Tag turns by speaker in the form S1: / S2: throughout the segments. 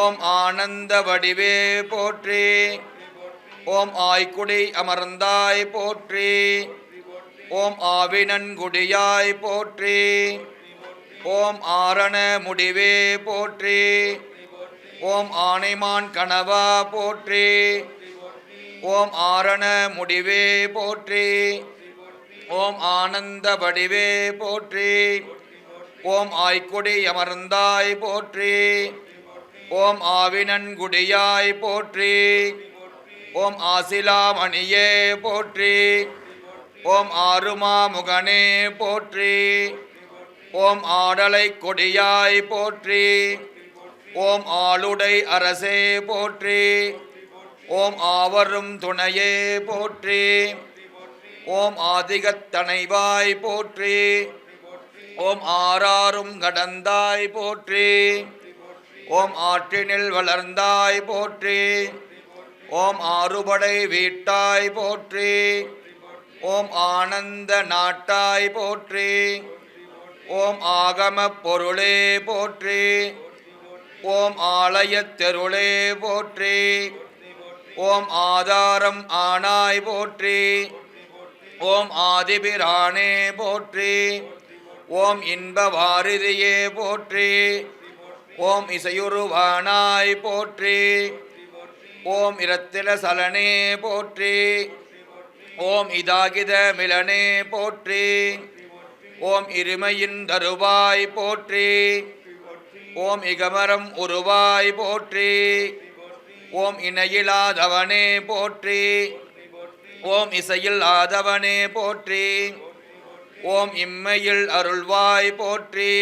S1: ஓம் ஆனந்த வடிவே போற்றி. ஓம் ஆய்குடி அமர்ந்தாய் போற்றி. ஓம் ஆவினன்குடியாய் போற்றி. ஓம் ஆரண முடிவே போற்றி. ஓம் ஆனைமான் கணவா போற்றி. ஓம் ஆரண முடிவே போற்றி. ஓம் ஆனந்த வடிவே போற்றி. ஓம் ஆய்குடி அமர்ந்தாய் போற்றி. ஓம் ஆவினன்குடியாய் போற்றி. ஓம் ஆசிலாமணியே போற்றி. ஓம் ஆறுமாமுகனே போற்றி. ஓம் ஆடலை கொடியாய் போற்றி. ஓம் ஆளுடை அரசே போற்றி. ஓம் ஆவரும் துணையே போற்றி. ஓம் ஆதிகத்தனைவாய் போற்றி. ஓம் ஆறாரும் கடந்தாய் போற்றி. ஓம் ஆற்றினில் வளர்ந்தாய் போற்றி. ஓம் ஆறுபடை வீட்டாய் போற்றி. ஓம் ஆனந்த நாட்டாய் போற்றி. ஓம் ஆகம பொருளே போற்றி. ஓம் ஆலயத் தெருளே போற்றி. ஓம் ஆதாரம் ஆனாய் போற்றி. ஓம் ஆதிபிரானே போற்றி. ஓம் இன்ப வாரிதியே போற்றி. ஓம் இசையுருவானாய் போற்றி. ஓம் இரத்தில சலனே போற்றி. ஓம் இதாகித மிலனே போற்றி. ஓம் இருமையின் தருவாய் போற்றி. ஓம் இகமரம் உருவாய் போற்றி. ஓம் இணையிலாதவனே போற்றி. ஓம் இசையில் ஆதவனே போற்றி. ஓம் இம்மையில் அருள்வாய் போற்றி.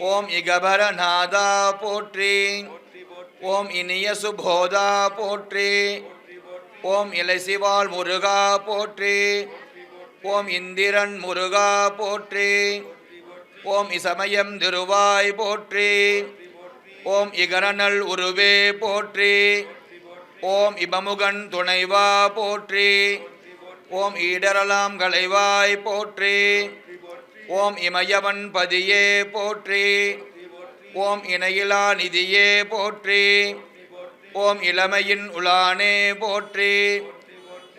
S1: ஓம் இகபரநாதா போற்றி. ஓம் இனிய சுபோதா போற்றி. ஓம் இலைசிவாள் முருகா போற்றி. ஓம் இந்திரன் முருகா போற்றி. ஓம் இசமயம் திருவாய் போற்றி. ஓம் இகரநல் உருவே போற்றி. ஓம் இபமுகன் துணைவா போற்றி. ஓம் ஈடரலாம் களைவாய் போற்றி. ஓம் இமயவன் பதியே போற்றி. ஓம் இணையிலா நிதியே போற்றி. ஓம் இளமையின் உலானே போற்றி.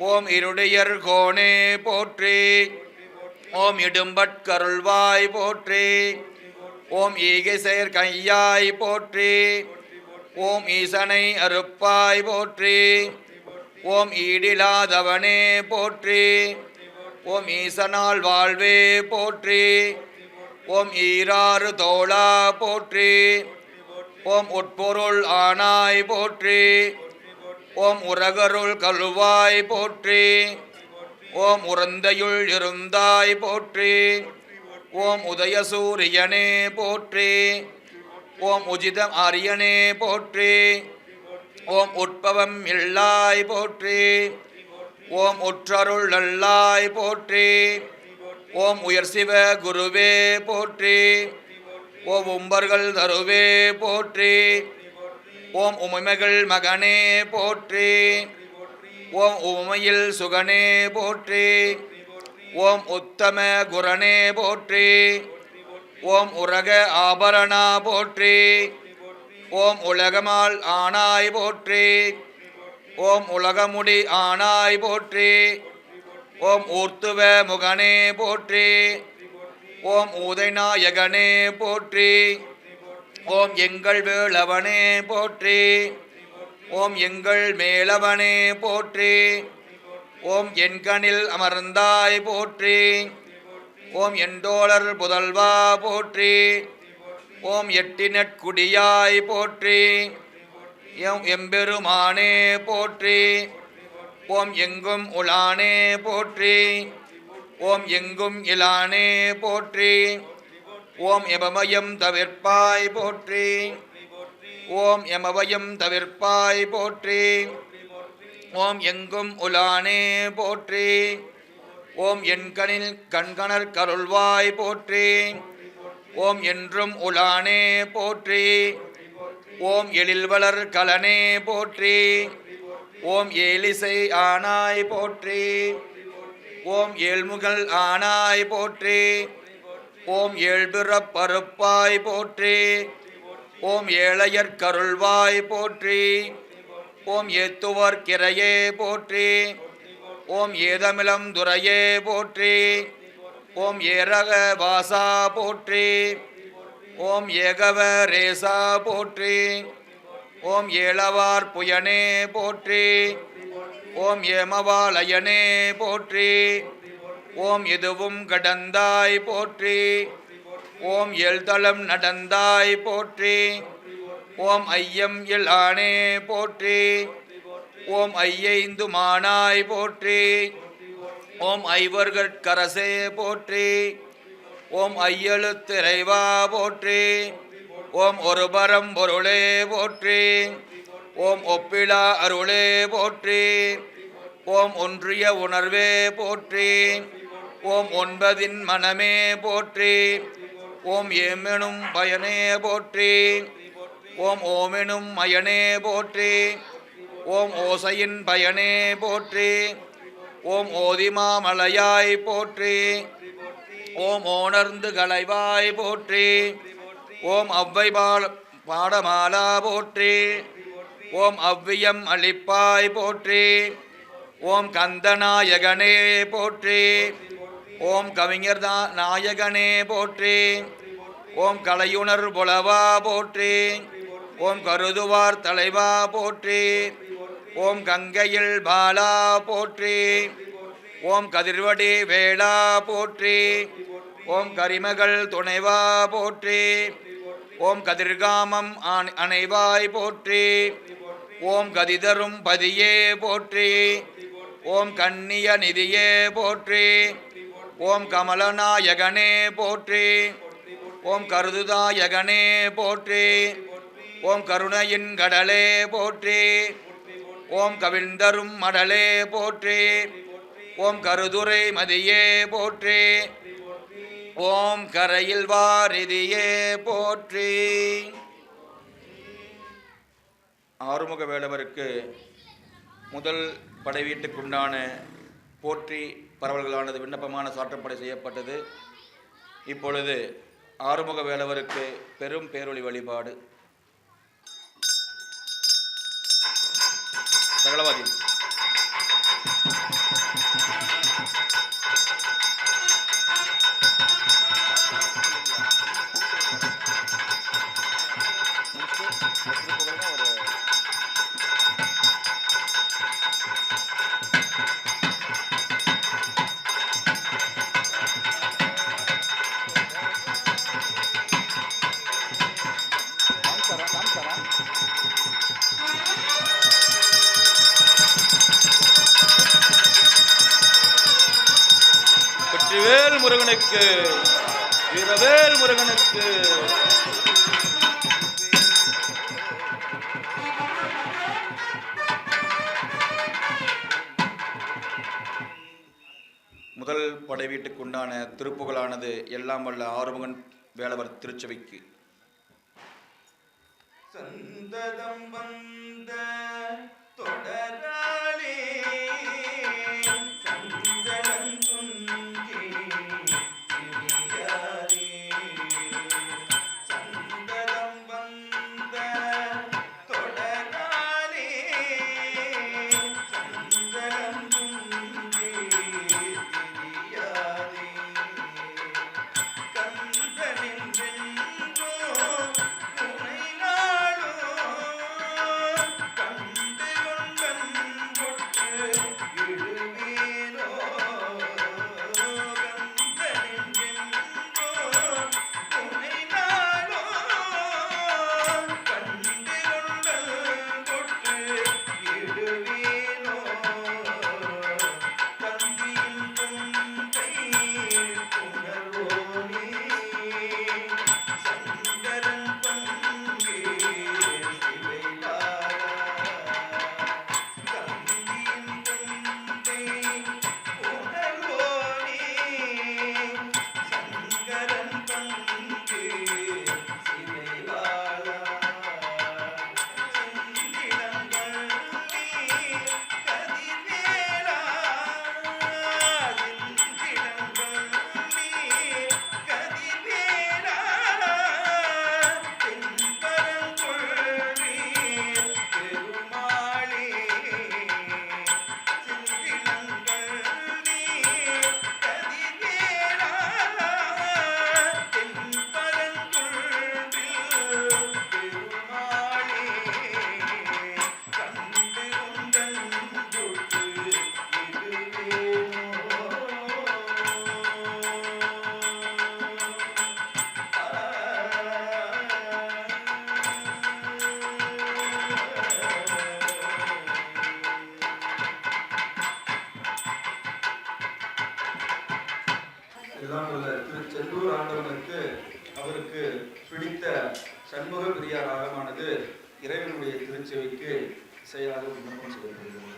S1: ஓம் இருடையர் கோனே போற்றி. ஓம் இடும்பட்கருள்வாய் போற்றி. ஓம் ஈகைசேர் கையாய் போற்றி. ஓம் ஈசனை அறுப்பாய் போற்றி. ஓம் ஈடிலாதவனே போற்றி. ஓம் ஈசனால் வாழ்வே போற்றி. ஓம் ஈராறு தோளா போற்றி. ஓம் உட்பொருள் ஆனாய் போற்றி. ஓம் உரகருள் கழுவாய் போற்றி. ஓம் உறந்தையுள் இருந்தாய் போற்றி. ஓம் உதயசூரியனே போற்றி. ஓம் உஜித ஆரியனே போற்றி. ஓம் உட்பவம் இல்லாய் போற்றி. ஓம் உற்றருள் நல்லாய் போற்றி. ஓம் உயர் சிவ குருவே போற்றி. ஓம் உம்பர்கள் தருவே போற்றி. ஓம் உமைமைகள் மகனே போற்றி. ஓம் உமையில் சுகனே போற்றி. ஓம் உத்தம குரணே போற்றி. ஓம் உரக ஆபரணா போற்றி. ஓம் உலகமால் ஆனாய் போற்றி. ஓம் உலகமுடி ஆனாய் போற்றி. ஓம் ஊர்த்துவ முகனே போற்றி. ஓம் ஊதைநாயகனே போற்றி. ஓம் எங்கள் வேளவனே போற்றி. ஓம் எங்கள் மேலவனே போற்றி. ஓம் எண்கணில் அமர்ந்தாய் போற்றி. ஓம் எண்டோளர் புதல்வா போற்றி. ஓம் எட்டினட்குடியாய் போற்றி. எம்பெருமானே போற்றி. ஓம் எங்கும் உலானே போற்றி. ஓம் எங்கும் இலானே போற்றி. ஓம் எமமயம் தவிர்ப்பாய் போற்றி. ஓம் எமவயம் தவிர்ப்பாய் போற்றி. ஓம் எங்கும் உலானே போற்றி. ஓம் எண்கணில் கண்கணர் கருள்வாய் போற்றி. ஓம் என்றும் உலானே போற்றி. ஓம் எழில்வளர் கலனே போற்றி. ஓம் ஏலிசை ஆனாய் போற்றி. ஓம் ஏழ்முகல் ஆனாய் போற்றி. ஓம் ஏழ்பிறப்பறுப்பாய் போற்றி. ஓம் ஏழையர்க்கருள்வாய் போற்றி. ஓம் ஏத்துவர் கிரையே போற்றி. ஓம் ஏதமிலம் துரையே போற்றி. ஓம் ஏரக வாசா போற்றி. ஓம் ஏகவ ரேசா போற்றி. ஓம் ஏளவார் புயனே போற்றி. ஓம் ஏமவாலயனே போற்றி. ஓம் எதுவும் கடந்தாய் போற்றி. ஓம் எழுதளம் நடந்தாய் போற்றி. ஓம் ஐயம் இலானே போற்றி. ஓம் ஐயைந்து மானாய் போற்றி. ஓம் ஐவர்கட்கரசே போற்றி. ஓம் ஐயெழுத்திறைவா போற்றி. ஓம் ஒருபரம் பொருளே போற்றி. ஓம் ஒப்பிலா அருளே போற்றி. ஓம் ஒன்றிய உணர்வே போற்றி. ஓம் ஒன்பதின் மனமே போற்றி. ஓம் ஏமெனும் பயனே போற்றி. ஓம் ஓமெனும் மயனே போற்றி. ஓம் ஓசையின் பயனே போற்றி. ஓம் ஓதிமாமலையாய் போற்றி. ஓம் ஓணர்ந்து கலைவாய் போற்றி. ஓம் அவ்வை பாடமாலா போற்றி. ஓம் அவ்வியம் அளிப்பாய் போற்றி. ஓம் கந்தநாயகனே போற்றி. ஓம் கவிஞர் நாயகனே போற்றி. ஓம் கலையுணர் புலவா போற்றி. ஓம் கருதுவார் தலைவா போற்றி. ஓம் கங்கையில் பாலா போற்றி. ஓம் கதிர்வடி வேளா போற்றி. ஓம் கரிமகள் துணைவா போற்றி. ஓம் கதிர்காமம் அணைவாய் போற்றி. ஓம் கதிதரும் பதியே போற்றி. ஓம் கண்ணிய நிதியே போற்றி. ஓம் கமலநாயகனே போற்றி. ஓம் கருதுதாயகனே போற்றி. ஓம் கருணையின் கடலே போற்றி. ஓம் கவிழ்ந்தரும் மடலே போற்றி. ஓம் கருதுரை மதியே போற்றி. ஓம் கரையில் வாரிதியே போற்றி. ஆறுமுக வேலவருக்கு முதல் படை வீட்டுக்குண்டான போற்றி பரவல்களானது விண்ணப்பமான சாற்றுப்படை செய்யப்பட்டது. இப்பொழுது ஆறுமுக வேலவருக்கு பெரும் பேரொளி வழிபாடு. சகலவாதி வெற்றிவேல் முருகனுக்கு, வீரவேல் முருகனுக்கு. முதல் படை வீட்டுக்குண்டான திருப்புகழானது எல்லாம் வல்ல ஆறுமுகன் வேலவர் திருச்சபைக்கு. சந்ததம் வந்த தொடராளே எல்லாம் உள்ள திரு செந்தூர் ஆண்டவனுக்கு அவருக்கு பிடித்த சண்முக பிரியா ராகமானது இறைவனுடைய திருச்செவிக்கு இசையாக விண்ணப்பம் செய்யப்படுகிறது.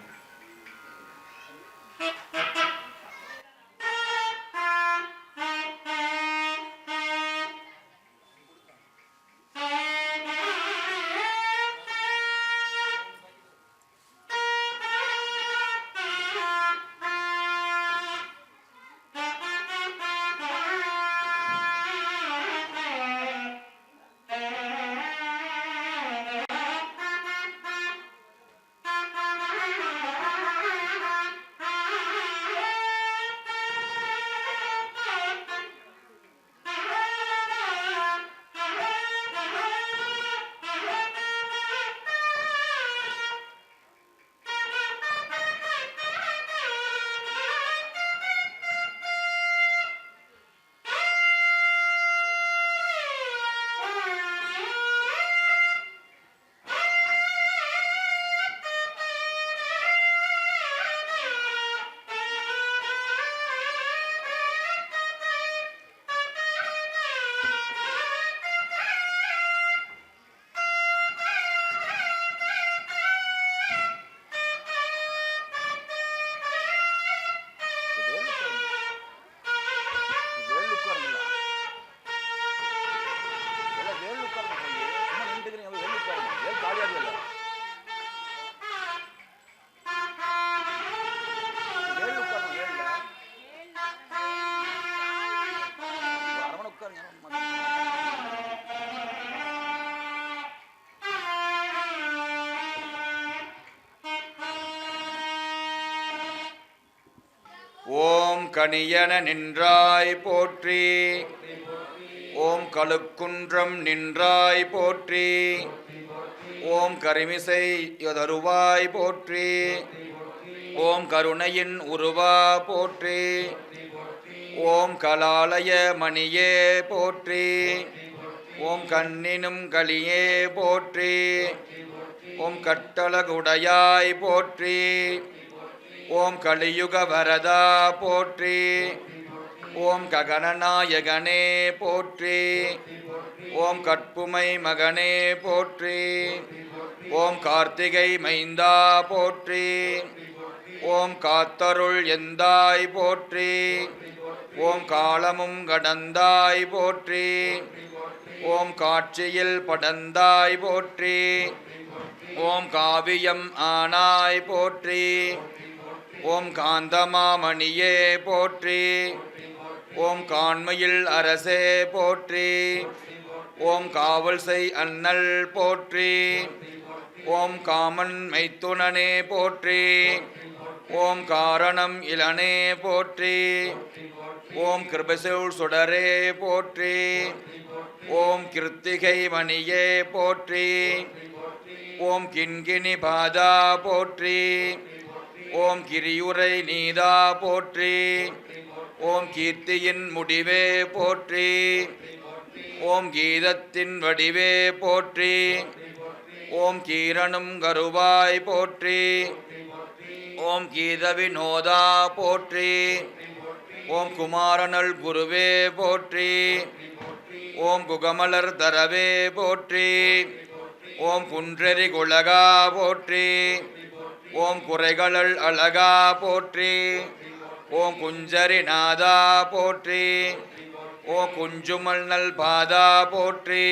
S1: ஓம் கணியன நின்றாய் போற்றி, ஓம் கழுக்குன்றம் நின்றாய் போற்றி, ஓம் கரிமிசை தருவாய் போற்றி, ஓம் கருணையின் உருவா போற்றி, ஓம் கலாலய மணியே போற்றி, ஓம் கண்ணினும் களியே போற்றி, ஓம் கட்டழகுடையாய் போற்றி, ஓம் கலியுக வரதா போற்றி, ஓம் ககனநாயகனே போற்றி, ஓம் கற்புமை மகனே போற்றி, ஓம் கார்த்திகை மைந்தா போற்றி, ஓம் காத்தருள் எந்தாய் போற்றி, ஓம் காலமும் கடந்தாய் போற்றி, ஓம் காட்சியில் படந்தாய் போற்றி, ஓம் காவியம் ஆனாய் போற்றி, ஓம் காந்தமாமணியே போற்றி, ஓம் காண்மையில் அரசே போற்றி, ஓம் காவல் செய் அண்ணல் போற்றி, ஓம் காமன் மைத்துனனே போற்றி, ஓம் காரணம் இளனே போற்றி, ஓம் கிருபசூழ் சுடரே போற்றி, ஓம் கிருத்திகை மணியே போற்றி, ஓம் கிண்கிணி பாதா போற்றி, ஓம் கிரியுரை நீதா போற்றி, ஓம் கீர்த்தியின் முடிவே போற்றி, ஓம் கீதத்தின் வடிவே போற்றி, ஓம் கீரனும் கருவாய் போற்றி, ஓம் கீத வினோதா போற்றி, ஓம் குமாரனல் குருவே போற்றி, ஓம் குகமலர் தரவே போற்றி, ஓம் குன்றெறி குலகா போற்றி, ஓம் குறைகளல் அழகா போற்றி, ஓம் குஞ்சரி நாதா போற்றி, ஓம் குஞ்சுமல் நல் பாதா போற்றி,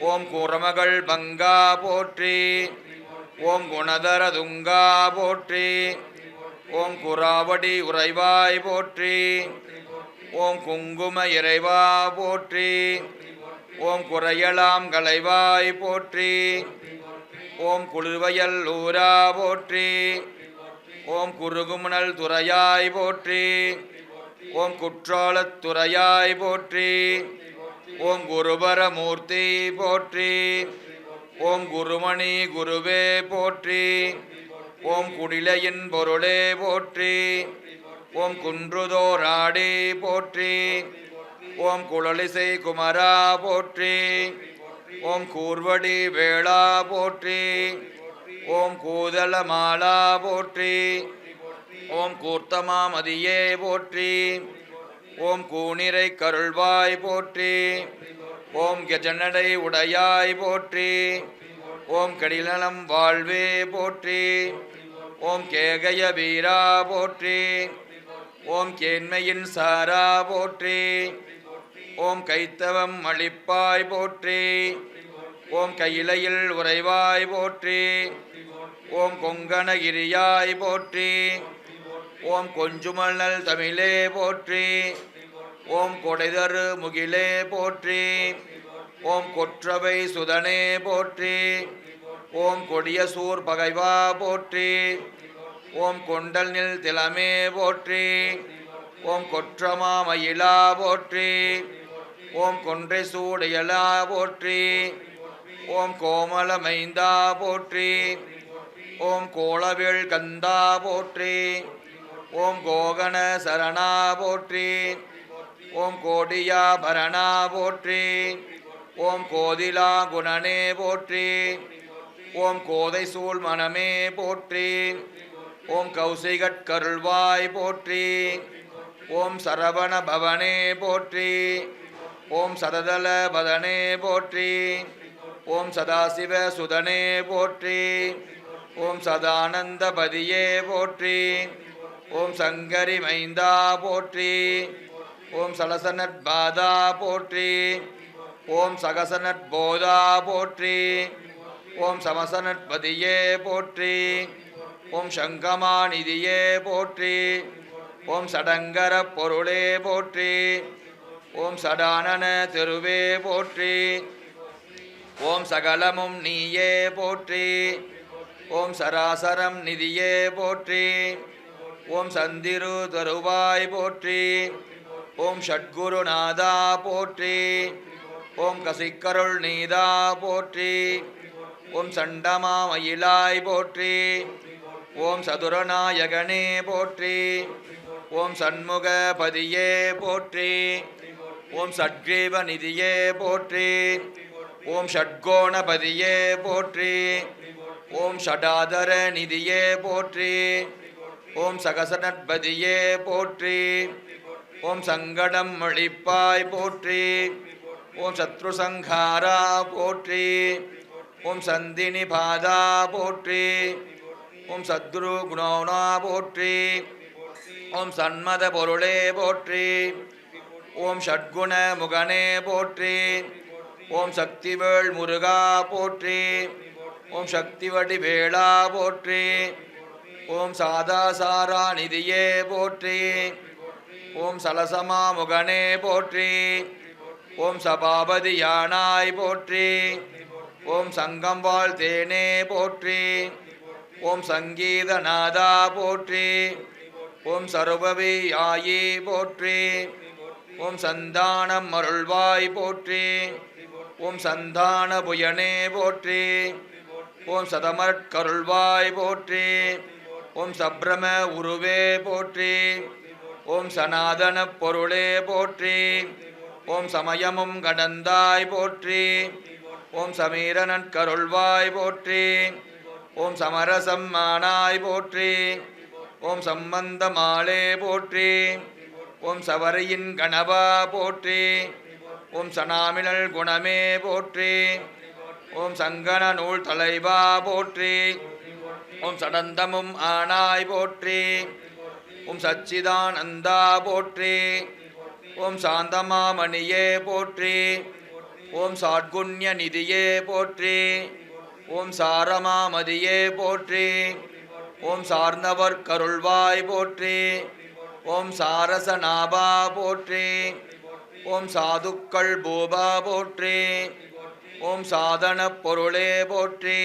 S1: ஓம் குரமகள் பங்கா போற்றி, ஓம் குணதர துங்கா போற்றி, ஓம் குராவடி உறைவாய் போற்றி, ஓம் குங்கும இறைவா போற்றி, ஓம் குறையலாம் களைவாய் போற்றி, ஓம் குளிர்வயல் ஊரா போற்றி, ஓம் குறுகுமுனல் துறையாய் போற்றி, ஓம் குற்றாலத் துறையாய் போற்றி, ஓம் குருபரமூர்த்தி போற்றி, ஓம் குருமணி குருவே போற்றி, ஓம் குடிலையின் பொருளே போற்றி, ஓம் குன்றுதோராடி போற்றி, ஓம் குழலிசை குமரா போற்றி, ஓம் கூர்வடி வேளா போற்றி, ஓம் கூதலமாலா போற்றி, ஓம் கூர்த்தமாமதியே போற்றி,
S2: ஓம் கூனிரை கருள்வாய் போற்றி. ஓம் கஜநடை உடையாய் போற்றி. ஓம் கடிநலம் வாழ்வே போற்றி. ஓம் கேகய வீரா போற்றி. ஓம் கேண்மையின் சாரா போற்றி. ஓம் கைத்தவம் அளிப்பாய் போற்றி. ஓம் கையிலையில் உறைவாய் போற்றி. ஓம் கொங்கணகிரியாய் போற்றி. ஓம் கொஞ்சுமணல் தமிழே போற்றி. ஓம் கொடைதரு முகிலே போற்றி. ஓம் கொற்றவை சுதனே போற்றி. ஓம் கொடியசூர் பகைவா போற்றி. ஓம் கொண்டல் நில் திலமே போற்றி. ஓம் கொற்றமா மயிலா போற்றி. ஓம் கொன்றை சூடையலா போற்றி. ஓம் கோமல மைந்தா போற்றி. ஓம் கோளவேள் கந்தா போற்றி. ஓம் கோகண சரணா போற்றி. ஓம் கோடியாபரணா போற்றி. ஓம் கோதிலா குணனே போற்றி. ஓம் கோதை சூழ் மனமே போற்றி. ஓம் கௌசிகட்கருள்வாய் போற்றி. ஓம் சரவண பவனே போற்றி. ஓம் சததல பதனே போற்றி. ஓம் சதாசிவ சுதனே போற்றி. ஓம் சதானந்தபதியே போற்றி. ஓம் சங்கரி மைந்தா போற்றி. ஓம் சலசனத்பாதா போற்றி. ஓம் சகசனத்போதா போற்றி. ஓம் சமசனத்பதியே போற்றி. ஓம் சங்கமாநிதியே போற்றி. ஓம் சடங்கர பொருளே போற்றி. ஓம் சடானன திருவே போற்றி. ஓம் சகலமும் நீயே போற்றி. ஓம் சராசரம் நிதியே போற்றி. ஓம் சந்திரு தருவாய் போற்றி. ஓம் ஷட்குருநாதா போற்றி. ஓம் கசிக்கருள் நீதா போற்றி. ஓம் சண்டமா மயிலாய் போற்றி. ஓம் சதுரநாயகனே போற்றி. ஓம் சண்முகபதியே போற்றி. ஓம் சட்கிரீவ நிதியே போற்றி. ஓம் ஷட்கோணபதியே போற்றி. ஓம் ஷடாதர நிதியே போற்றி. ஓம் சகசனத்பதியே போற்றி. ஓம் சங்கடம் அழிப்பாய் போற்றி. ஓம் சத்ரு சங்காரா போற்றி. ஓம் சந்தினி பாதா போற்றி. ஓம் சத்ரு குணோனா போற்றி. ஓம் சண்மத பொருளே போற்றி. ஓம் ஷட்குண முகனே போற்றி. ஓம் சக்திவேள் முருகா போற்றி. ஓம் சக்தி வடிவேளா போற்றி. ஓம் சாதாசாரா நிதியே போற்றி. ஓம் சலசமா முகனே போற்றி. ஓம் சபாபதி யானாய் போற்றி. ஓம் சங்கம் வாழ் தேனே போற்றி. ஓம் சங்கீதநாதா போற்றி. ஓம் சர்வவி ஆயி போற்றி. ஓம் சந்தானம் அருள்வாய் போற்றி. ஓம் சந்தான புயனே போற்றி. ஓம் சதமற்கருள்வாய் போற்றி. ஓம் சப்ரம உருவே போற்றி. ஓம் சனாதன பொருளே போற்றி. ஓம் சமயமும் கடந்தாய் போற்றி. ஓம் சமீரனற்கருள்வாய் போற்றி. ஓம் சமரசம் மானாய் போற்றி. ஓம் சம்பந்தமாலே போற்றி. ஓம் சவரியின் கணவா போற்றி. ஓம் சனாமினல் குணமே போற்றி. ஓம் சங்கன நூல் தலைவா போற்றி. ஓம் சடந்தமும் ஆனாய் போற்றி. ஓம் சச்சிதானந்தா போற்றி. ஓம் சாந்தமாமணியே போற்றி. ஓம் சாட்குண்ய நிதியே போற்றி. ஓம் சாரமாமதியே போற்றி. ஓம் சார்ந்தவர் கருள்வாய் போற்றி. ஓம் சாரசநாபா போற்றி. ஓம் சாதுக்கள் பூபா போற்றி. ஓம் சாதன பொருளே போற்றி.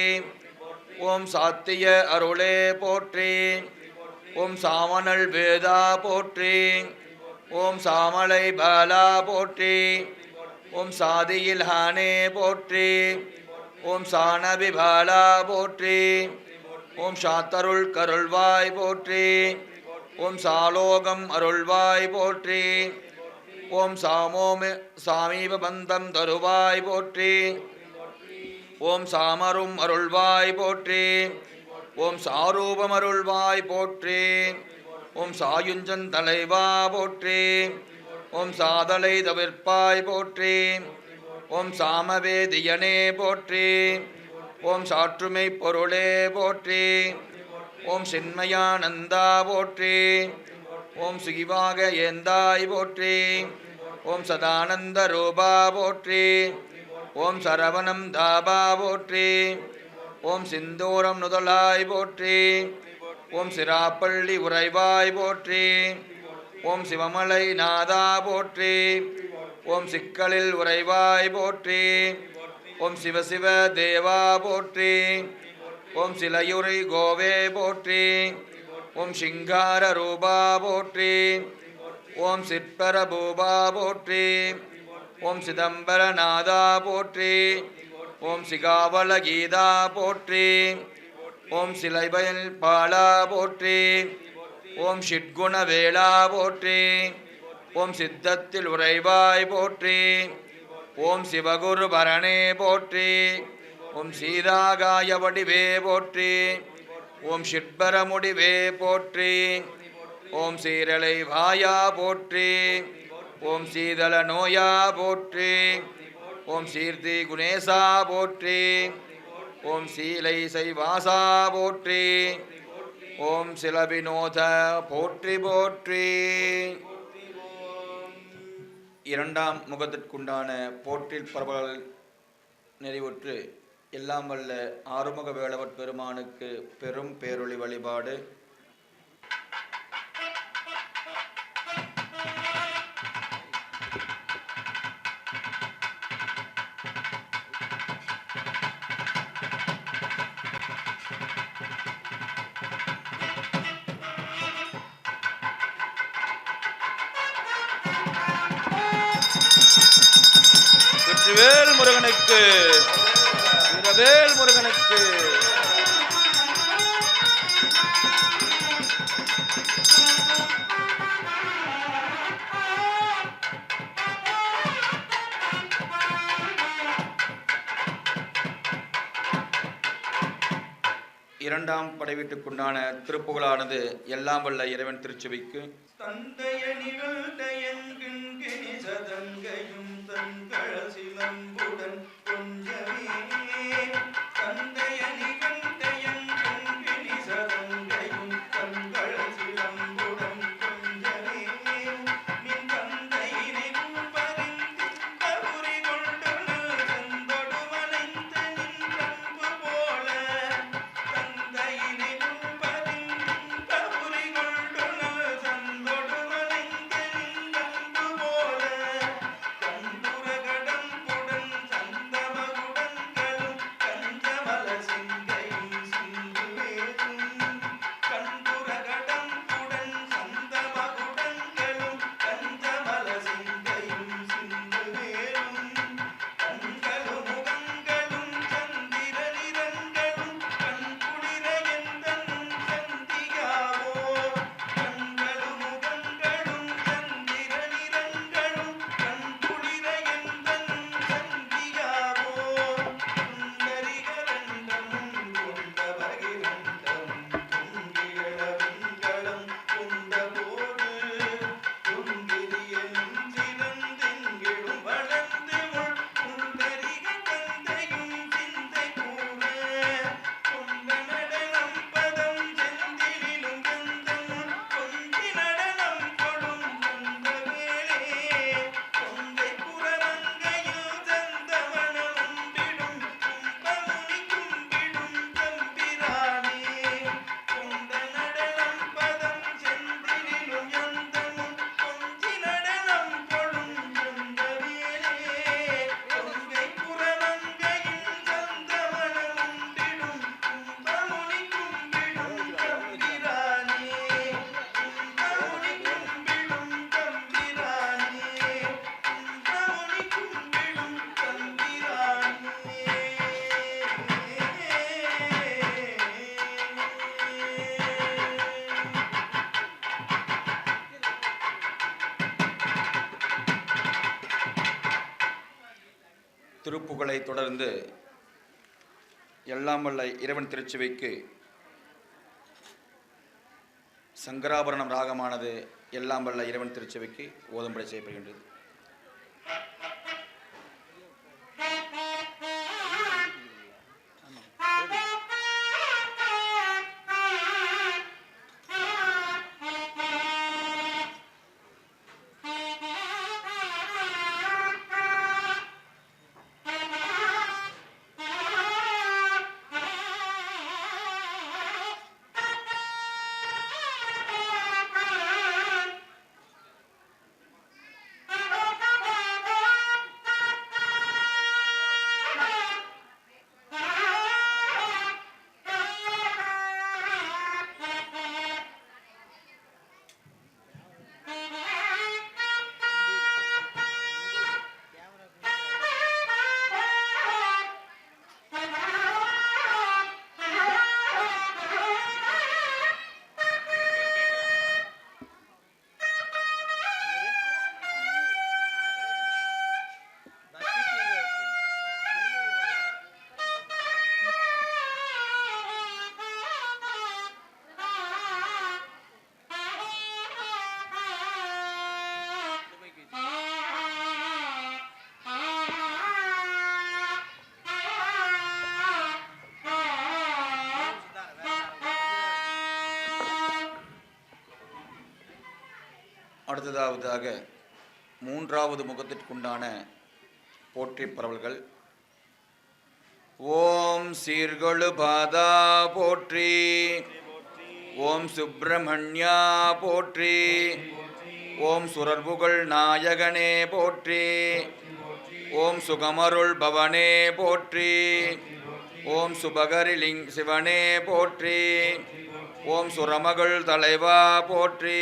S2: ஓம் சாத்திய அருளே போற்றி. ஓம் சாமணல் வேதா போற்றி. ஓம் சாமலை பாலா போற்றி. ஓம் சாதியில் ஹானே போற்றி. ஓம் சாணபி பாலா போற்றி. ஓம் சாத்தருள் கருள்வாய் போற்றி. ஓம் சாலோகம் அருள்வாய் போற்றி. ஓம் சாமீப பந்தம் தருவாய் போற்றி. ஓம் சாமரும் அருள்வாய் போற்றி. ஓம் சாரூபம் அருள்வாய் போற்றி. ஓம் சாயுஞ்சன் தலைவா போற்றி. ஓம் சாதலை தவிர்ப்பாய் போற்றி. ஓம் சாமவேதியனே போற்றி. ஓம் சாற்றுமை பொருளே போற்றி. ஓம் சின்மயானந்தா போற்றி. ஓம் சிவாக ஏந்தாய் போற்றி. ஓம் சதானந்த ரூபா போற்றி. ஓம் சரவணம் தாபா போற்றி. ஓம் சிந்தூரம் நுதலாய் போற்றி. ஓம் சிராப்பள்ளி உறைவாய் போற்றி. ஓம் சிவமலை நாதா போற்றி. ஓம் சிக்கலில் உறைவாய் போற்றி. ஓம் சிவசிவ தேவா போற்றி. ஓம் சிலையுரை கோவே போற்றி. ஓம் சிங்கார ரூபா போற்றி. ஓம் சிற்பர பூபா போற்றி. ஓம் சிதம்பரநாதா போற்றி. ஓம் சிகாவல கீதா போற்றி. ஓம் சிலைபயல் பாலா போற்றி. ஓம் ஷிட்குணவேளா போற்றி. ஓம் சித்தத்தில் உறைவாய் போற்றி. ஓம் சிவகுரு பரணே போற்றி. ஓம் சீதாகாய வடிவே போற்றி. ஓம் ஷிட்பர முடிவே போற்றி. ஓம் சீரலை வாயா போற்றி. ஓம் சீதள நோயா போற்றி. ஓம் சீர்த்தி குணேசா போற்றி. ஓம் சீலை சைவாசா போற்றி. ஓம் சிலவினோத போற்றி போற்றி. இரண்டாம் முகத்திற்குண்டான போற்றில் பரவல் நிறைவுற்று எல்லாம் வல்ல ஆறுமுக வேளவற் பெருமானுக்கு பெரும் பேரொளி வழிபாடு. வெற்றிவேல் முருகனுக்கு, வீரவேல் முருகனுக்கு. இரண்டாம் படைவீட்டுக்குண்டான திருப்புகழானது எல்லாம் வல்ல இறைவன் திருச்சபைக்கு
S1: சதங்கையும் தங்கள் சிலம்புடன் கொஞ்சமே தந்தைய நிகழ்ந்தயன் கண்கிணி சதங்கையும் தங்கள் சிலம்புடன் கொஞ்சமே நின் தந்தையினை பறிந்த உரி கொண்டு செந்தொடு வளைந்த நின் கண்பு போல தந்தையினை பறிந்த உரி கொண்டு செந்தொடு வளைந்த நின் கண்பு போல கண்டுரகடம் புடன் சந்தமகுடங்களும் கஞ்சமல சிங்கையும் சிந்து வேலும் கண்டுரகடம் புடன் சந்தமகுடங்களும் கஞ்சமல சிங்கையும் சிந்து வேலும் கண்களும் முகங்களும் சந்திரனிரங்களும் கண்குளிர எந்தன் சந்தியாவோ கண்களும் முகங்களும் சந்திரனிரங்களும் கண்குளிர எந்தன் சந்தியாவோ சுந்தரிகரண்டமும் கொண்ட பகிரண்டம் பொங்கிழவிங்களம் கொண்டபோது பொங்கிரியலும் சிறந்தெங்கிடும் வளர்ந்து முள் சுந்தரிக தந்தையும் சிந்தை கூற கொண்ட நடனம் பதம் செந்திலும் கந்தமுள் கொஞ்சி நடனம் கொடும் கொண்ட வேளே கொங்கை புறமங்கையில் சந்தமணம் உண்டிடும் கும்பமுனி கும்பிடும் தம்பிரானே கொண்ட நடனம் பதம் செந்திலும் எந்தமும் கொஞ்சி நடனம் கொடும் கொண்ட வேளே கொங்கை புறமங்கையில் சந்தமணம் உண்டிடும் கும்பமுனி கும்பிடும் தம்பிரானே கும்பமுனி கும்பிடும் தம்பிரானே கும்பமுனி கும்பிடும் தம்பிரானே.
S2: திருப்புகழை தொடர்ந்து எல்லாம் வல்ல இறைவன் திருச்சபைக்கு சங்கராபரணம் ராகமானது எல்லாம் வல்ல இறைவன் திருச்சபைக்கு ஓதும்படி செய்யப்படுகின்றது. அடுத்ததாவதாக மூன்றாவது முகத்திற்குண்டான போற்றி பரவல்கள். ஓம் சீர்கொழு பாதா போற்றி, ஓம் சுப்பிரமணியா போற்றி, ஓம் சுரர்புகழ் நாயகனே போற்றி, ஓம் சுகமருள் பவனே போற்றி, ஓம் சுபகரிலிங் சிவனே போற்றி, ஓம் சுரமகள் தலைவா போற்றி,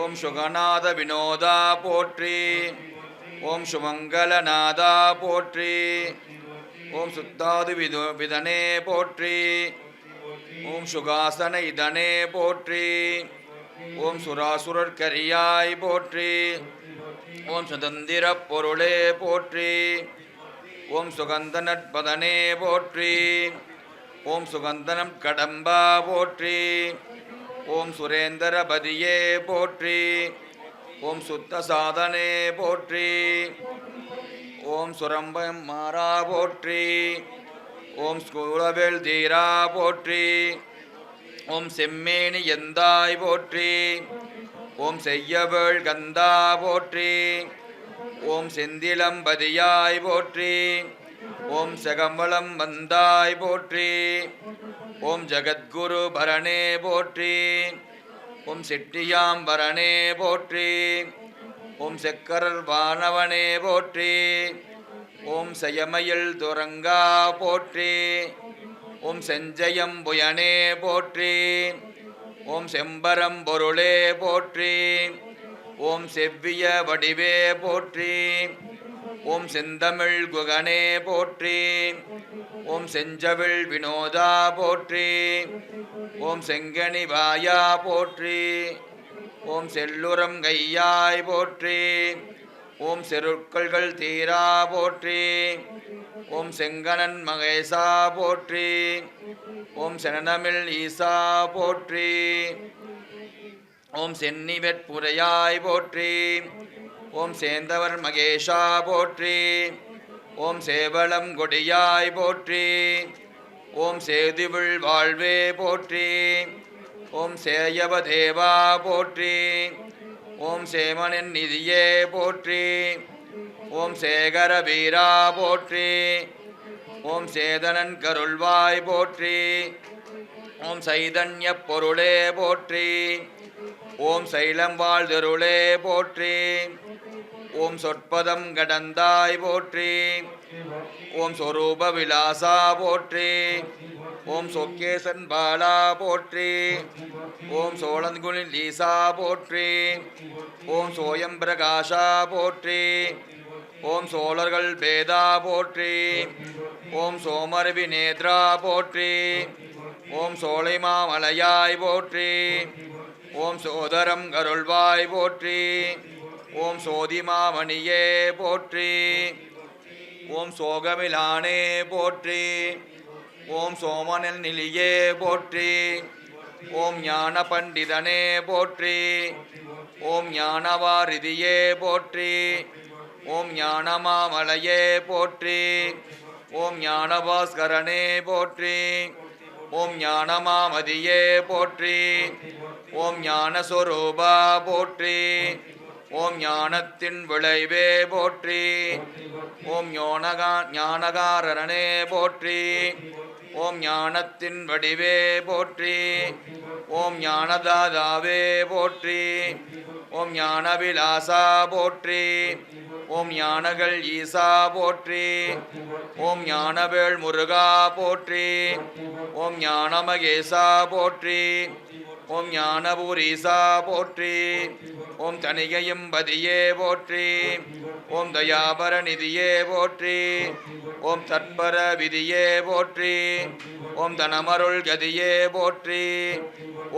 S2: ஓம் சுகநாத வினோதா போற்றி, ஓம் சுமங்கலநாதா போற்றி, ஓம் சுத்தாது விதனே போற்றி, ஓம் சுகாசன இதனே போற்றி, ஓம் சுராசுரர் கரியாய் போற்றி, ஓம் சுதந்திர பொருளே போற்றி, ஓம் சுகந்த நட்பதனே போற்றி, ஓம் சுகந்தனம் கடம்பா போற்றி, ஓம் சுரேந்தரபதியே போற்றி, ஓம் சுத்த சாதனே போற்றி, ஓம் சுரம்பம் மாறா போற்றி, ஓம் ஸ்கூலவேல் தீரா போற்றி, ஓம் செம்மேனி எந்தாய் போற்றி, ஓம் செய்யவேள் கந்தா போற்றி, ஓம் செந்திலம்பதியாய் போற்றி, ஓம் செகம்பலம் வந்தாய் போற்றி, ஓம் ஜகத்குரு பரணே போற்றி, ஓம் செட்டியாம்பரணே போற்றி, ஓம் செக்கரர் வானவனே போற்றி, ஓம் செயமயில் துரங்கா போற்றி, ஓம் செஞ்சயம் புயனே போற்றி, ஓம் செம்பரம் பொருளே போற்றி, ஓம் செவ்விய வடிவே போற்றி, ஓம் செந்தமிழ் குகனே போற்றி, ஓம் செஞ்சவிழ் வினோதா போற்றி, ஓம் செங்கனி வாயா போற்றி, ஓம் செல்லுரம் கையாய் போற்றி, ஓம் செருட்கள்கள் தீரா போற்றி, ஓம் செங்கனன் மகேசா போற்றி, ஓம் செனமில் ஈசா போற்றி, ஓம் சென்னிவெட்புரையாய் போற்றி, ஓம் சேந்தவர் மகேஷா போற்றி, ஓம் சேவலம் கொடியாய் போற்றி, ஓம் சேதுவிள் வாழ்வே போற்றி, ஓம் சேயவதேவா போற்றி, ஓம் சேமனின் நிதியே போற்றி, ஓம் சேகர வீரா போற்றி, ஓம் சேதனன் கருள்வாய் போற்றி, ஓம் சைதன்ய பொருளே போற்றி, ஓம் சைலம் வாழ்தருளே போற்றி, ஓம் சொற்பதம் கடந்தாய் போற்றி, ஓம் சொரூப விலாசா போற்றி, ஓம் சொக்கேசன் பாலா போற்றி, ஓம் சோழன்குளின் லீசா போற்றி, ஓம் சோயம் பிரகாஷா போற்றி, ஓம் சோழர்கள் பேதா போற்றி, ஓம் சோமரவி நேத்ரா போற்றி, ஓம் சோலைமாமலையாய் போற்றி, ஓம் சோதரம் கருள்வாய் போற்றி, ஓம் சோதிமாமணியே போற்றி, ஓம் சோகமிலானே போற்றி, ஓம் சோமனில் நிலியே போற்றி, ஓம் ஞான பண்டிதனே போற்றி. ஓம் ஞானவாரிதியே போற்றி. ஓம் ஞானமாமலையே போற்றி. ஓம் ஞானபாஸ்கரனே போற்றி. ஓம் ஞானமாமதியே போற்றி. ஓம் ஞானஸ்வரூபா போற்றி. ஓம் ஞானத்தின் விளைவே போற்றி. ஓம் ஞானகாரணனே போற்றி. ஓம் ஞானத்தின் வடிவே போற்றி. ஓம் ஞானதாதாவே போற்றி. ஓம் ஞானவிலாசா போற்றி. ஓம் ஞானகள் ஈசா போற்றி. ஓம் ஞானவேள் முருகா போற்றி. ஓம் ஞானமகேசா போற்றி. ஓம் ஞானபூரீசா போற்றி. ஓம் தனிகையும் பதியே போற்றி. ஓம் தயாபரநிதியே போற்றி. ஓம் தற்பர விதியே போற்றி. ஓம் தனமருள் கதியே போற்றி.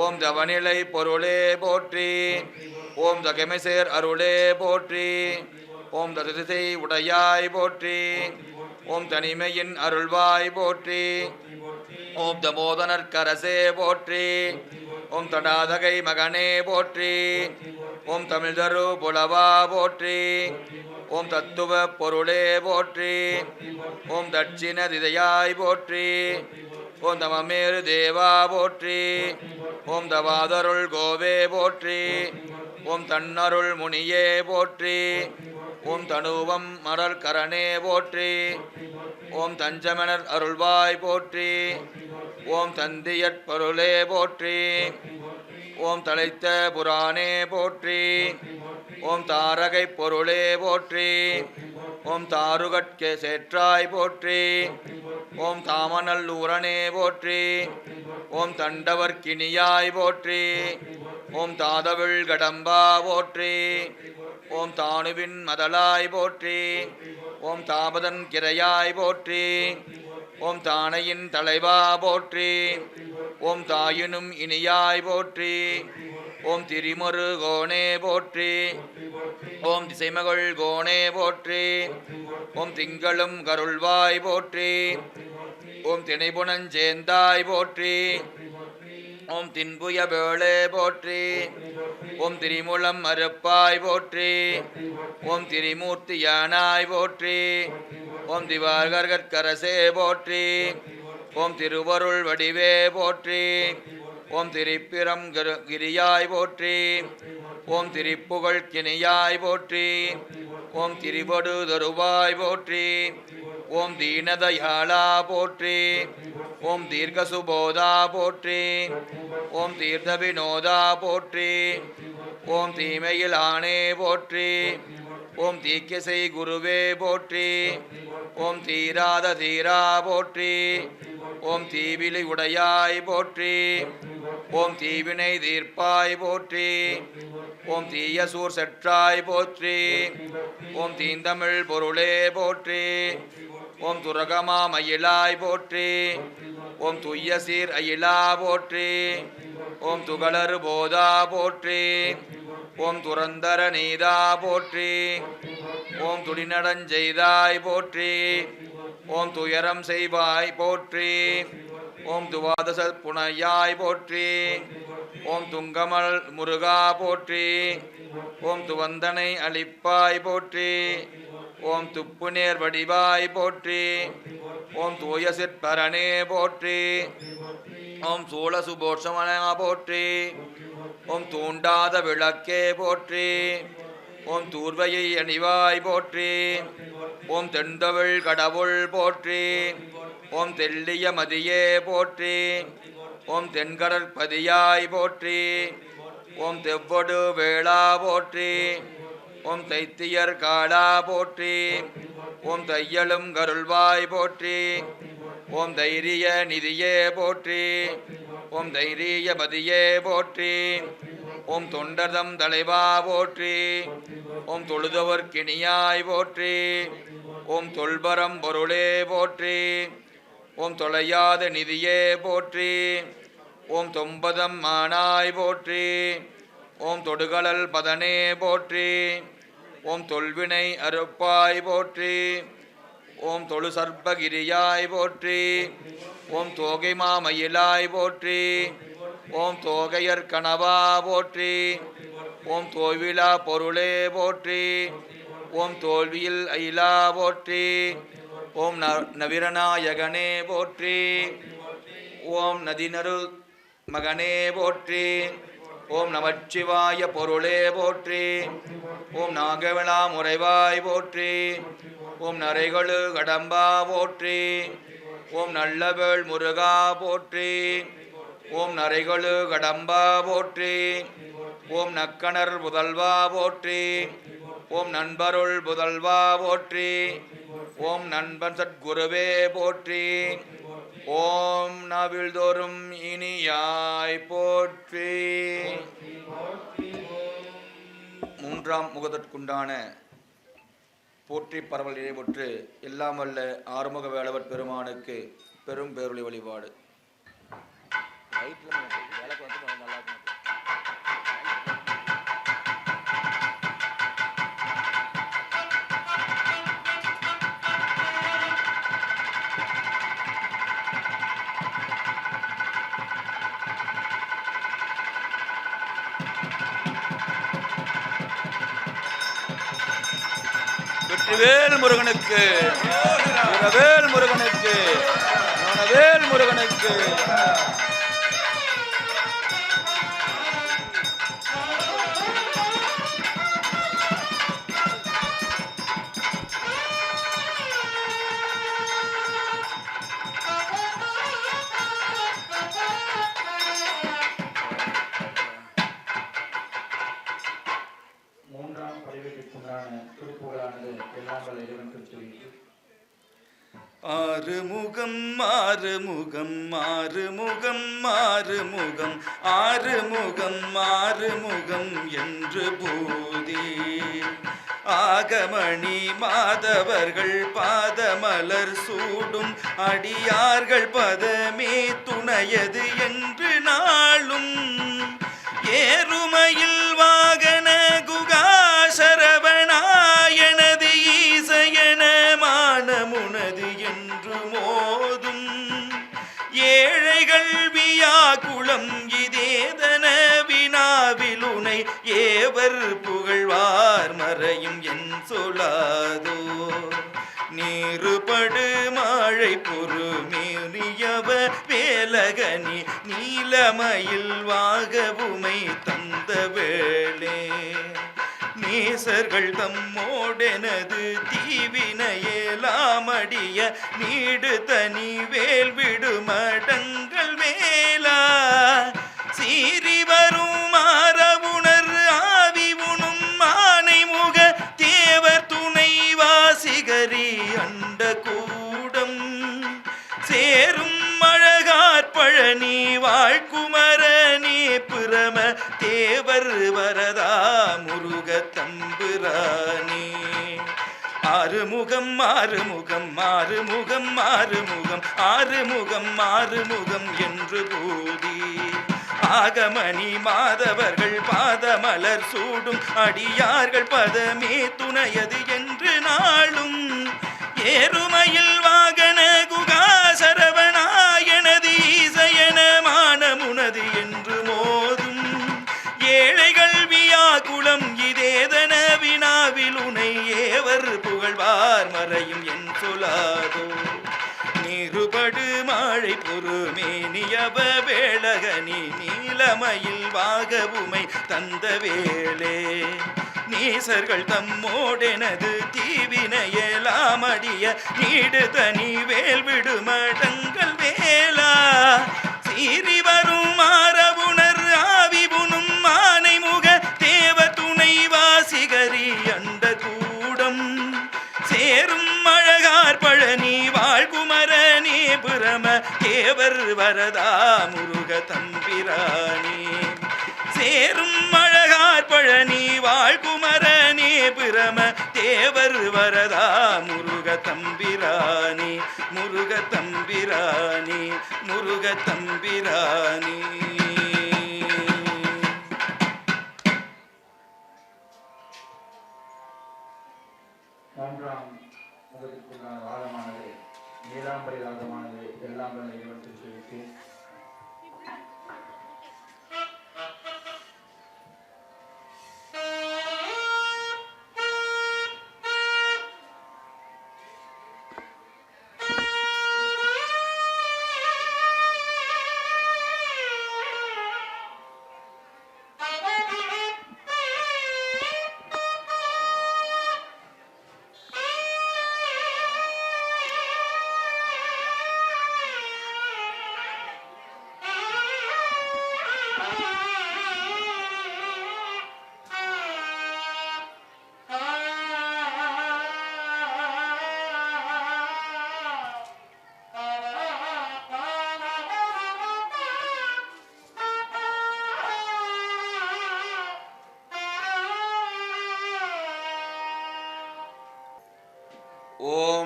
S2: ஓம் தவநிலை பொருளே போற்றி. ஓம் தகமைசேர் அருளே போற்றி. ஓம் ததிசை உடையாய் போற்றி. ஓம் தனிமையின் அருள்வாய் போற்றி. ஓம் தமோதனற்கரசே போற்றி. ஓம் தடாதகை மகனே போற்றி. ஓம் தமிழ்தரு புலவா போற்றி. ஓம் தத்துவ பொருளே போற்றி. ஓம் தட்சிண திதையாய் போற்றி. ஓம் தமமேரு தேவா போற்றி. ஓம் தவாதருள் கோவே போற்றி. ஓம் தன்னருள் முனியே போற்றி. ஓம் தனுவம் மரற்கரணே போற்றி. ஓம் தஞ்சமனர் அருள்வாய் போற்றி. ஓம் தந்தியற்பொருளே போற்றி. ஓம் தலைத்த புராணே போற்றி. ஓம் தாரகை பொருளே போற்றி. ஓம் தாருகட்கே சேற்றாய் போற்றி. ஓம் தாமநல்லூரனே போற்றி. ஓம் தண்டவர்க்கினியாய் போற்றி. ஓம் தாதவிள் கடம்பா போற்றி. ஓம் தானுவின் மதலாய் போற்றி. ஓம் தாபதன் கிரையாய் போற்றி. ஓம் தானையின் தலைவா போற்றி. ஓம் தாயினும் இனியாய் போற்றி. ஓம் திரிமொரு கோணே போற்றி. ஓம் திசைமகள் கோணே போற்றி. ஓம் திங்களும் கருள்வாய் போற்றி. ஓம் திணைபுணஞ்சேந்தாய் போற்றி. ஓம் தின்புய வேளே போற்றி. ஓம் திரிமுலம் மறுப்பாய் போற்றி. ஓம் திரிமூர்த்தியானாய் போற்றி. ஓம் திவாகர்கரசே போற்றி. ஓம் திருவருள் வடிவே போற்றி. ஓம் திரிப்பிரம் கிரியாய் போற்றி. ஓம் திரிப்புகழ் கிணியாய் போற்றி. ஓம் திரிபடு தருவாய் போற்றி. ஓம் தீனதயாளா போற்றி. ஓம் தீர்க்கசுபோதா போற்றி. ஓம் தீர்த்த வினோதா போற்றி. ஓம் தீமையிலானே போற்றி. ஓம் தீக்கிசை குருவே போற்றி. ஓம் தீராத தீரா போற்றி. ஓம் தீவிலி உடையாய் போற்றி. ஓம் தீவினை தீர்ப்பாய் போற்றி. ஓம் தீயசூர் செற்றாய் போற்றி. ஓம் தீந்தமிழ் பொருளே போற்றி. ஓம் துரகமா மயிலாய் போற்றி. ஓம் துய்ய சீர் அயிலா போற்றி. ஓம் துகளறு போதா போற்றி. ஓம் துரந்தர நீதா போற்றி. ஓம் துடிநடஞ்செய்தாய் போற்றி. ஓம் துயரம் செய்வாய் போற்றி. ஓம் துவாதச புனையாய் போற்றி. ஓம் துங்கமல் முருகா போற்றி. ஓம் துவந்தனை அளிப்பாய் போற்றி. ஓம் துப்புநேர் வடிவாய் போற்றி. ஓம் தூய சிற்பரனே போற்றி. ஓம் சூழசுபோஷமனா போற்றி. ஓம் தூண்டாத விளக்கே போற்றி. ஓம் தூர்வையை அணிவாய் போற்றி. ஓம் தெண்டவிழ் கடவுள் போற்றி. ஓம் தெள்ளிய மதியே போற்றி. ஓம் தென்கடற்பதியாய் போற்றி. ஓம் தெவ்வொடு வேளா போற்றி. ஓம் தைத்தியர் காடா போற்றி. ஓம் தையலும் கருள்வாய் போற்றி. ஓம் தைரிய நிதியே போற்றி. ஓம் தைரிய பதியே போற்றி. ஓம் தொண்டர்தம் தலைவா போற்றி. ஓம் தொழுதவர் கிணியாய் போற்றி. ஓம் தொல்பரம் பொருளே போற்றி. ஓம் தொலையாத நிதியே போற்றி. ஓம் தொம்பதம் மானாய் போற்றி. ஓம் தொடுகளல் பதனே போற்றி. ஓம் தொல்வினை அறுப்பாய் போற்றி. ஓம் தொழு சர்ப்பகிரியாய் போற்றி. ஓம் தோகை மாமயிலாய் போற்றி. ஓம் தோகையர் கணவா போற்றி. ஓம் தோல்விழா பொருளே போற்றி. ஓம் தோல்வியில் அயிலா போற்றி. ஓம் நவிரநாயகனே போற்றி. ஓம் நதிநரு மகனே போற்றி. ஓம் நமச்சிவாய பொருளே போற்றி. ஓம் நாகவிழா முறைவாய் போற்றி. ஓம் நரைகளு கடம்பா போற்றி. ஓம் நல்லவேள் முருகா போற்றி. ஓம் நரைகளு கடம்பா போற்றி. ஓம் நக்கணர் புதல்வா போற்றி. ஓம் நண்பருள் புதல்வா போற்றி. ஓம் நண்பன் சத்குருவே போற்றி. ஓம் நாவில்தோறும் இனியாய் போற்றி. மூன்றாம் முகத்திற்குண்டான போற்றி பரவல் நிறைவுற்று எல்லாம் வல்ல ஆறுமுக வேளவர் பெருமானுக்கு பெரும் பேருளி வழிபாடு. வெற்றிவேல் முருகனுக்கு, வீரவேல் முருகனுக்கு, ஞானவேல் முருகனுக்கு. மூன்றாம் பதிவேட்டிற்குண்டான திருப்புகழானது எல்லாம் வல்ல இறைவன் திருச்செவிக்கு.
S1: ஆறுமுகம் ஆறுமுகம் ஆறுமுகம் ஆறுமுகம் ஆறுமுகம் ஆறுமுகம் என்று போதே ஆகமணி மாதவர்கள் பாதமலர் சூடும் அடியார்கள் பதமே துணையது என்று நாளும் ஏறுமையில் வாகன குகாசரவணாயனது ஈசையன மானமுனது என்று மோதும் ஏழைகள் வியாக்குளம் இதேதன வினாவிலுனை ஏவர் புகழ்வார் மறையும் என் சொல்லாதோ நீருபடு மாழை பொறுமேனியவ வேலகனி நீலமயில் வாகவுமை தந்த வேளே நேசர்கள் தம்மோடெனது தீவினையேலாமடிய நீடு தனி வேல் விடுமடங்கள் வேலா சீறி வரும் மாறவுணர் ஆவி உணும் மானை முக தேவர் துணை வாசிகரி அண்ட கூடம் சேரும் அழகார் பழனி வாழ்குமரனே பிரம தேவர் வரதா முருக தம்புரானே ஆறுமுகம் ஆறுமுகம் ஆறுமுகம் ஆறுமுகம் ஆறுமுகம் ஆறுமுகம் என்று போதி ஆகமணி மாதவர்கள் பாதமலர் சூடும் அடியார்கள் பதமே துணையது என்று நாளும் ஏறுமையில் வாகன குகாசரவணாயனது ஈசையன மானமுனது என்று மோதும் ஏழைகள் வியாக்குளம் இதேதன வினாவில் உனை ஏவர் புகழ்வார் மறையும் என் சொல்லாதோ நீருபடு மாழை பொறுமேனியவ வேளகனி நீலமயில் வாகவுமை தந்த வேளே நீசர்கள் தம்மோடெனது தீவினையேலாமடிய நீடு தனி வேல் விடுமடங்கள் வேலா சீறி வரும் மாறவுணர் ஆவி புனும் மானை முக தேவ துணை வாசிகரி அண்ட கூடம் சேரும் அழகார் பழனி வாழ்குமரனே பிரம தேவர் வரதா முருக தம்பிரானே சேரும் அழகார் பழனி வாழ்குமரனே பிரம தேவர் வரதா முருக தம்பிரானே முருக தம்பிரானே முருக தம்பிரானே.
S2: மூன்றாம் முகத்திற்குண்டான வாதம்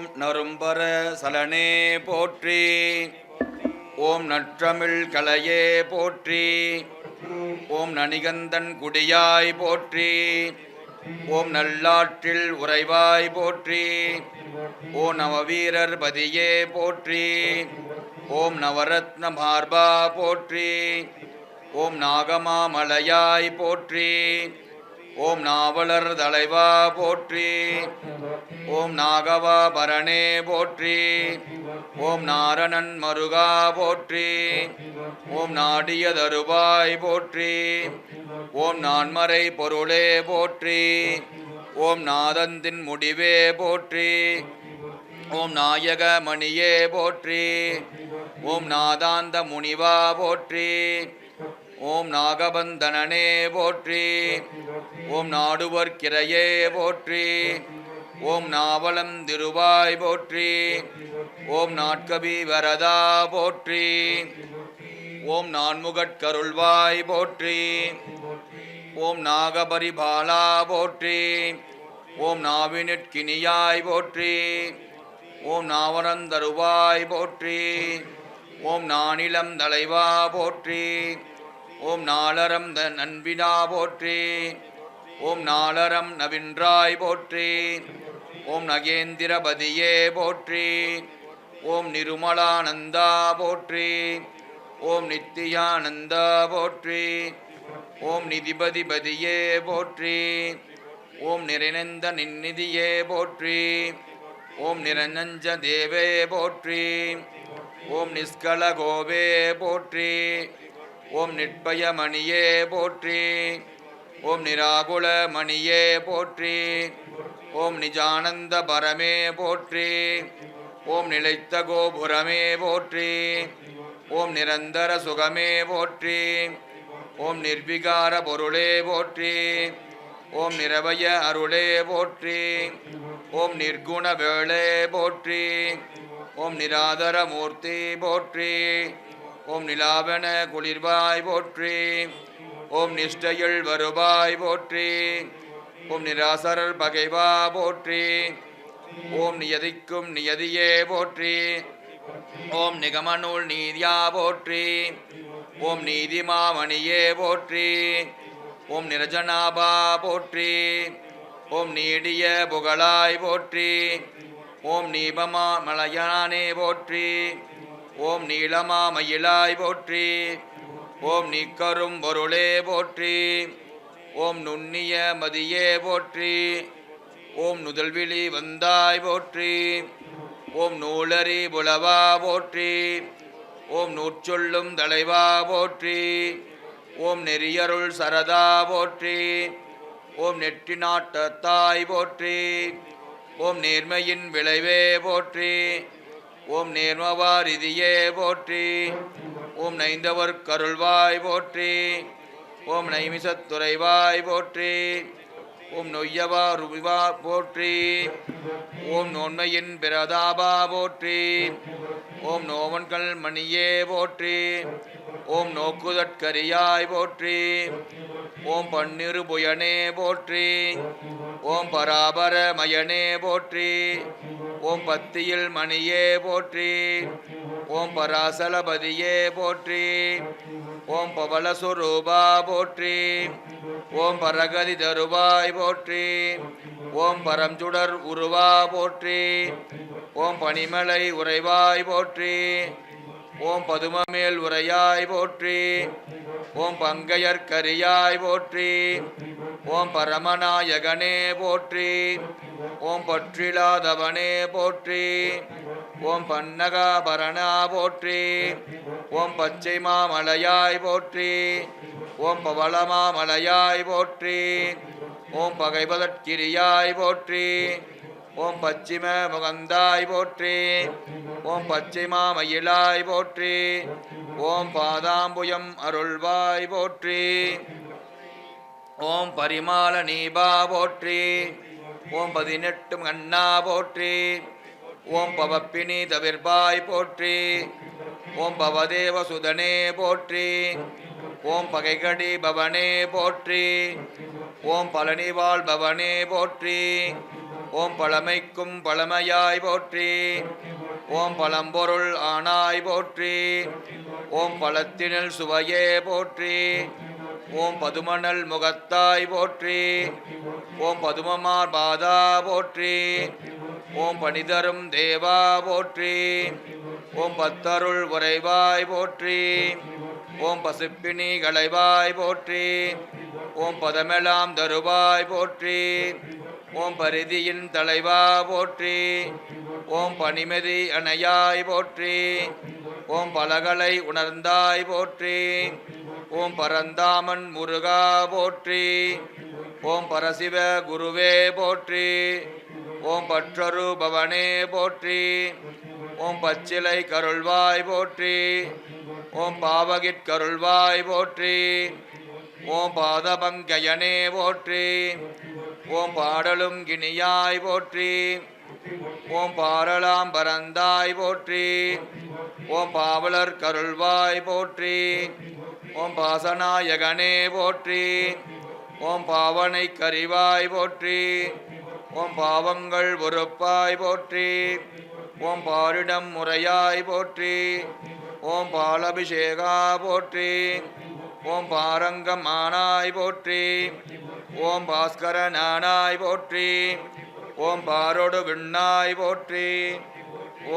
S2: ஓம் நரும்பர சலனே போற்றி. ஓம் நற்றமிழ் கலையே போற்றி. ஓம் நனிகந்தன் குடியாய் போற்றி. ஓம் நல்லாற்றில் உறைவாய் போற்றி. ஓம் நவவீரர் பதியே போற்றி. ஓம் நவரத்ன மார்பா போற்றி. ஓம் நாகமாமலையாய் போற்றி. ஓம் நாவலர் தலைவா போற்றி. ஓம் நாகவாபரணே போற்றி. ஓம் நாரணன் மருகா போற்றி. ஓம் நாடிய தருவாய் போற்றி. ஓம் நான்மறை பொருளே போற்றி. ஓம் நாதந்தின் முடிவே போற்றி. ஓம் நாயக மணியே போற்றி. ஓம் நாதாந்த முனிவா போற்றி. ஓம் நாகபந்தனனே போற்றி. ஓம் நாடுவர்க்கிரையே போற்றி. ஓம் நாவலம் திருவாய் போற்றி. ஓம் நாட்கவி வரதா போற்றி. ஓம் நான்முகட்கருள்வாய் போற்றி. ஓம் நாகபரிபாலா போற்றி. ஓம் நாவினிற்கினியாய் போற்றி. ஓம் நாவரந்தருவாய் போற்றி. ஓம் நானிலம் தலைவா போற்றி. ஓம் நாளரம் நன்பினா போற்றி. ஓம் நாளரம் நவின்றாய் போற்றி. ஓம் நகேந்திரபதியே போற்றி. ஓம் நிருமலானந்தா போற்றி. ஓம் நித்தியானந்தா போற்றி. ஓம் நிதிபதிபதியே போற்றி. ஓம் நிறைநந்த நின்னிதியே போற்றி. ஓம் நிரஞ்ச தேவே போற்றி. ஓம் நிஷ்கல கோவே போற்றி. ஓம் நிற்பயமணியே போற்றி. ஓம் நிராகுல மணியே போற்றி. ஓம் நிஜானந்த பரமே போற்றி. ஓம் நிலைத்த கோபுரமே போற்றி. ஓம் நிரந்தர சுகமே போற்றி. ஓம் நிர்விகார பொருளே போற்றி. ஓம் நிரவய அருளே போற்றி. ஓம் நிர்குண வேளே போற்றி. ஓம் நிராதர மூர்த்தி போற்றி. ஓம் நிலாவன குளிர்வாய் போற்றி. ஓம் நிஷ்டையில் வருவாய் போற்றி. ஓம் நிராசரர் பகைவா போற்றி. ஓம் நியதிக்கும் நியதியே போற்றி. ஓம் நிகமநூல் நீதியா போற்றி. ஓம் நீதிமாமணியே போற்றி. ஓம் நிரஜனாபா போற்றி. ஓம் நீடிய புகழாய் போற்றி. ஓம் நீபமா மலையானே போற்றி. ஓம் நீளமா மயிலாய் போற்றி. ஓம் நீக்கரும் பொருளே போற்றி. ஓம் நுண்ணிய மதியே போற்றி. ஓம் நுதல்விழி வந்தாய் போற்றி. ஓம் நூலரி புலவா போற்றி. ஓம் நூற்சொல்லும் தலைவா போற்றி. ஓம் நெறியருள் சரதா போற்றி. ஓம் நெற்றி நாட்டத்தாய் போற்றி. ஓம் நேர்மையின் விளைவே போற்றி. ஓம் நேர்மவாரிதியே போற்றி. ஓம் நைந்தவர் கருள்வாய் போற்றி. ஓம் நைமிசத்துறைவாய் போற்றி. ஓம் நொய்யவா ருவிவா போற்றி. ஓம் நோன்மையின் பிரதாபா போற்றி. ஓம் நோவன்கள் மணியே போற்றி. ஓம் நோக்குதற்கரியாய் போற்றி. ஓம் பன்னிரு புயனே போற்றி. ஓம் பராபர மயனே போற்றி. ஓம் பத்தியில் மணியே போற்றி. ஓம் பராசலபதியே போற்றி. ஓம் பவளசுரூபா போற்றி. ஓம் பரகதி தருவாய் போற்றி. ஓம் பரம்சுடர் உருவா போற்றி. ஓம் பனிமலை உறைவாய் போற்றி. ஓம் பதுமமேல் உரையாய் போற்றி. ஓம் பங்கையர்கரியாய் போற்றி. ஓம் பரமநாயகனே போற்றி. ஓம் பற்றிலாதவனே போற்றி. ஓம் பன்னகாபரணா போற்றி. ஓம் பச்சை மாமலையாய் போற்றி. ஓம் பவளமாமலையாய் போற்றி. ஓம் பகைபதற்கிரியாய் போற்றி. ஓம் பச்சிம முகந்தாய் போற்றி. ஓம் பச்சைமா மயிலாய் போற்றி. ஓம் பாதாம்புயம் அருள்வாய் போற்றி. ஓம் பரிமால நீபா போற்றி. ஓம் 18 கண்ணா போற்றி. ஓம் பவப்பினி தவிர்பாய் போற்றி. ஓம் பவதேவ சுதனே போற்றி. ஓம் பகைகடி பவனே போற்றி. ஓம் பழனிவாழ் பவனே போற்றி. ஓம் பழமைக்கும் பழமையாய் போற்றி. ஓம் பழம்பொருள் ஆனாய் போற்றி. ஓம் பழத்தினில் சுவையே போற்றி. ஓம் பதுமணல் முகத்தாய் போற்றி. ஓம் பதுமமார் பாதா போற்றி. ஓம் பணிதரும் தேவா போற்றி. ஓம் பத்தருள் உறைவாய் போற்றி. ஓம் பசுப்பினி களைவாய் போற்றி. ஓம் பதமெலாம் தருவாய் போற்றி. ஓம் பரிதியின் தலைவா போற்றி. ஓம் பனிமெதி அணையாய் போற்றி. ஓம் பலகளை உணர்ந்தாய் போற்றி. ஓம் பரந்தாமன் முருகா போற்றி. ஓம் பரசிவ குருவே போற்றி. ஓம் பற்றரு பவனே போற்றி. ஓம் பச்சிலை கருள்வாய் போற்றி. ஓம் பாவகிற்கருள்வாய் போற்றி. ஓம் பாதபங்கயனே போற்றி. ஓம் பாடலும் கிணியாய் போற்றி. ஓம் பாரலாம் பரந்தாய் போற்றி. ஓம் பாவலர் கருள்வாய் போற்றி. ஓம் பாசநாயகனே போற்றி. ஓம் பாவனை கரிவாய் போற்றி. ஓம் பாவங்கள் பொறுப்பாய் போற்றி. ஓம் பாரிடம் முறையாய் போற்றி. ஓம் பாலபிஷேகா போற்றி. ஓம் பாரங்கம் ஆனாய் போற்றி. ஓம் பாஸ்கரனானாய் போற்றி. ஓம் பாரோடு விண்ணாய் போற்றி.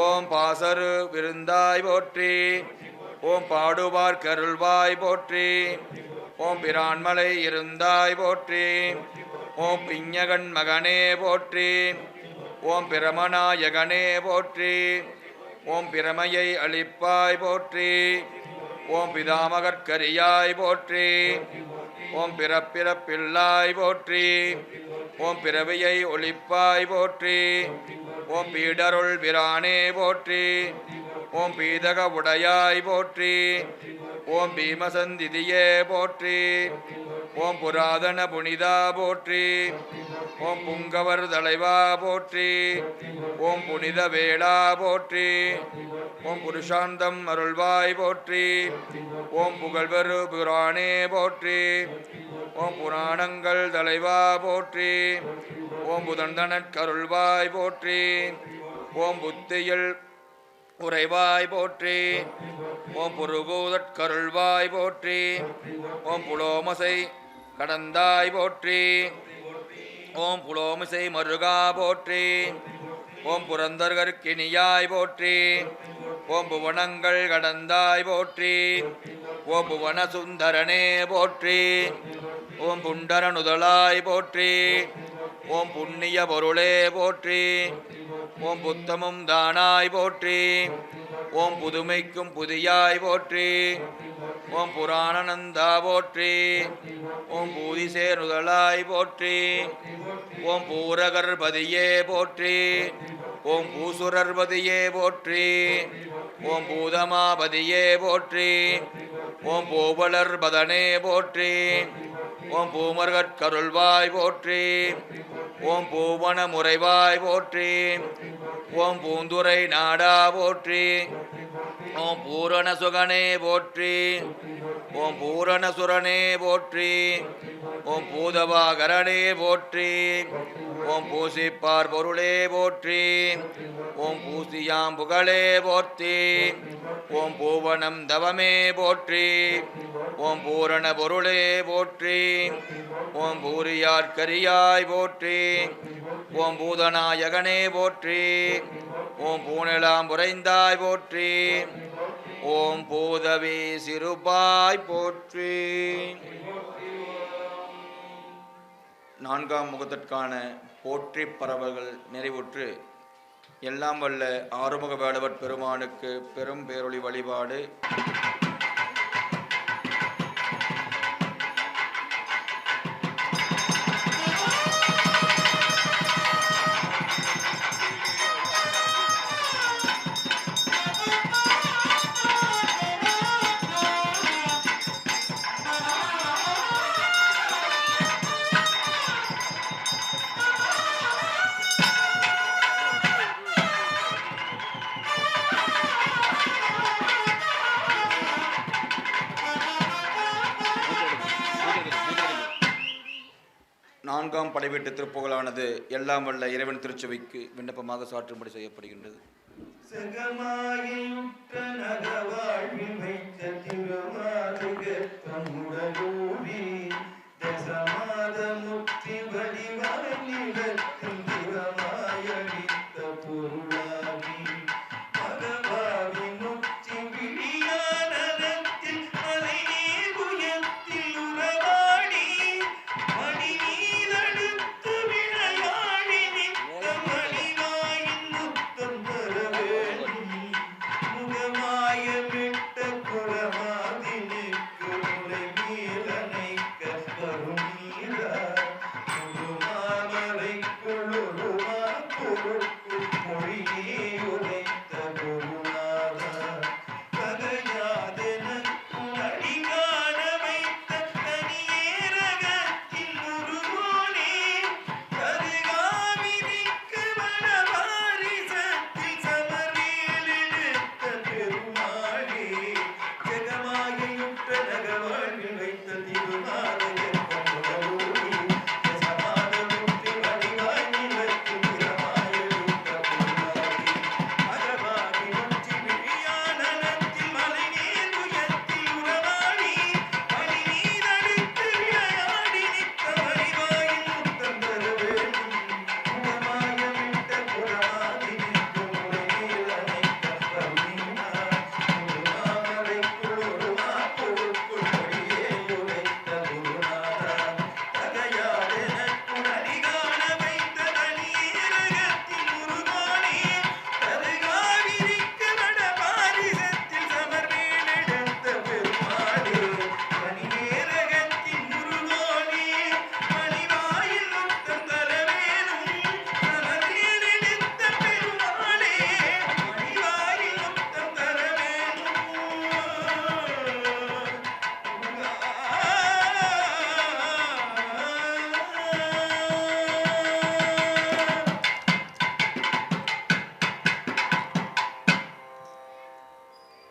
S2: ஓம் பாசரு விருந்தாய் போற்றி. ஓம் பாடுவார் கருள்வாய் போற்றி. ஓம் பிரான்மலை இருந்தாய் போற்றி. ஓம் பிஞகன் மகனே போற்றி. ஓம் பிரமநாயகனே போற்றி. ஓம் பிரமையை அளிப்பாய் போற்றி. ஓம் பிதாமகற்கரியாய் போற்றி. ஓம் பிறப்பிறப்பில்லாய் போற்றி. ஓம் பிறவியை ஒளிப்பாய் போற்றி. ஓம் பீடருள் பிரானே போற்றி. ஓம் பீதக உடையாய் போற்றி. ஓம் பீமசந்திதியே போற்றி. ஓம் புராதன புனிதா போற்றி. ஓம் புங்கவர் தலைவா போற்றி. ஓம் புனித வேளா போற்றி. ஓம் புருஷாந்தம் அருள்வாய் போற்றி. ஓம் புகழ்வரு புராணே போற்றி. ஓம் புராணங்கள் தலைவா போற்றி. ஓம் புதந்தனற்கருள்வாய் போற்றி. ஓம் புத்தியில் உறைவாய் போற்றி. ஓம் புருகூதற்கருள்வாய் போற்றி. ஓம் புலோமசை கடந்தாய் போற்றி. ஓம் புலோமிசை மருகா போற்றி. ஓம் புரந்தர்கற்கினியாய் போற்றி. ஓம் புவனங்கள் கடந்தாய் போற்றி. ஓம் புவன சுந்தரனே போற்றி. ஓம் புண்டரனுதலாய் போற்றி. ஓம் புண்ணிய பொருளே போற்றி. ஓம் புத்தமும் தானாய் போற்றி. ஓம் புதுமைக்கும் புதியாய் போற்றி. ஓம் புராணநந்தா போற்றி. ஓம் பூதிசேருதலாய் போற்றி. ஓம் பூரகர்பதியே போற்றி. ஓம் பூசுரர்பதியே போற்றி. ஓம் பூதமாபதியே போற்றி. ஓம் பூபலர்பதனே போற்றி. ஓம் பூமர்கற்கருள்வாய் போற்றி. ஓம் பூவன முறைவாய் போற்றி. ஓம் பூந்துரை நாடா போற்றி. ஓம் பூரண சுகனே போற்றி. ஓம் பூரணசுரனே போற்றி. ஓம் பூதவாகரனே போற்றி. ஓம் பூசிப்பார் பொருளே போற்றி. ஓம் பூசியாம் புகழே போற்றி. ஓம் பூவனம் தவமே போற்றி. ஓம் பூரண பொருளே போற்றி. ஓம் பூரியார்கரியாய் போற்றி. ஓம் பூதநாயகனே போற்றி. ஓம் பூனெலாம் புரைந்தாய் போற்றி. ஓம் பூதவே சிறுபாய் போற்றி. நான்காம் முகத்திற்கான போற்றி பரவல்கள் நிறைவுற்று எல்லாம் வல்ல ஆறுமுக வேலவர் பெருமானுக்கு பெரும் பேரொளி வழிபாடு. 4ஆம் படைவீட்டு திருப்புகழானது எல்லாம் வல்ல இறைவன் திருச்சபைக்கு விண்ணப்பமாக சாற்றும்படி செய்யப்படுகின்றது.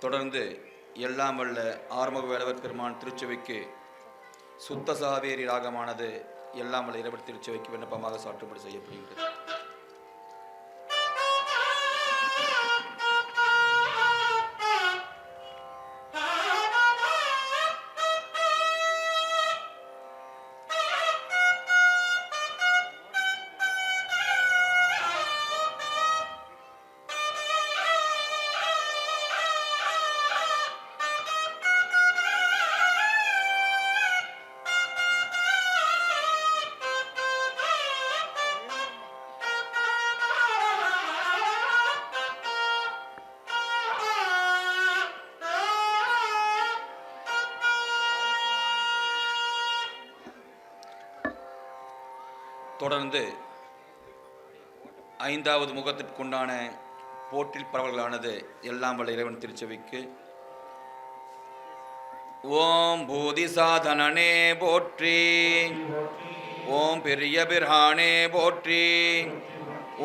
S2: தொடர்ந்து எல்லாம் வல்ல ஆறுமுக வேலவர் பெருமான் திருச்சபைக்கு சுத்த சாவேரி ராகமானது எல்லாம் வல்ல இறைவர் திருச்சபைக்கு விண்ணப்பமாக சாற்றும்படி செய்யப்படுகிறது. தொடர்ந்து 5வது முகத்திற்குண்டான போற்றில் பரவல்களானது எல்லாம் வல்ல இறைவன் திருச்சபைக்கு ஓம் பூதி சாதனனே போற்றி, ஓம் பெரிய பிரானே போற்றி,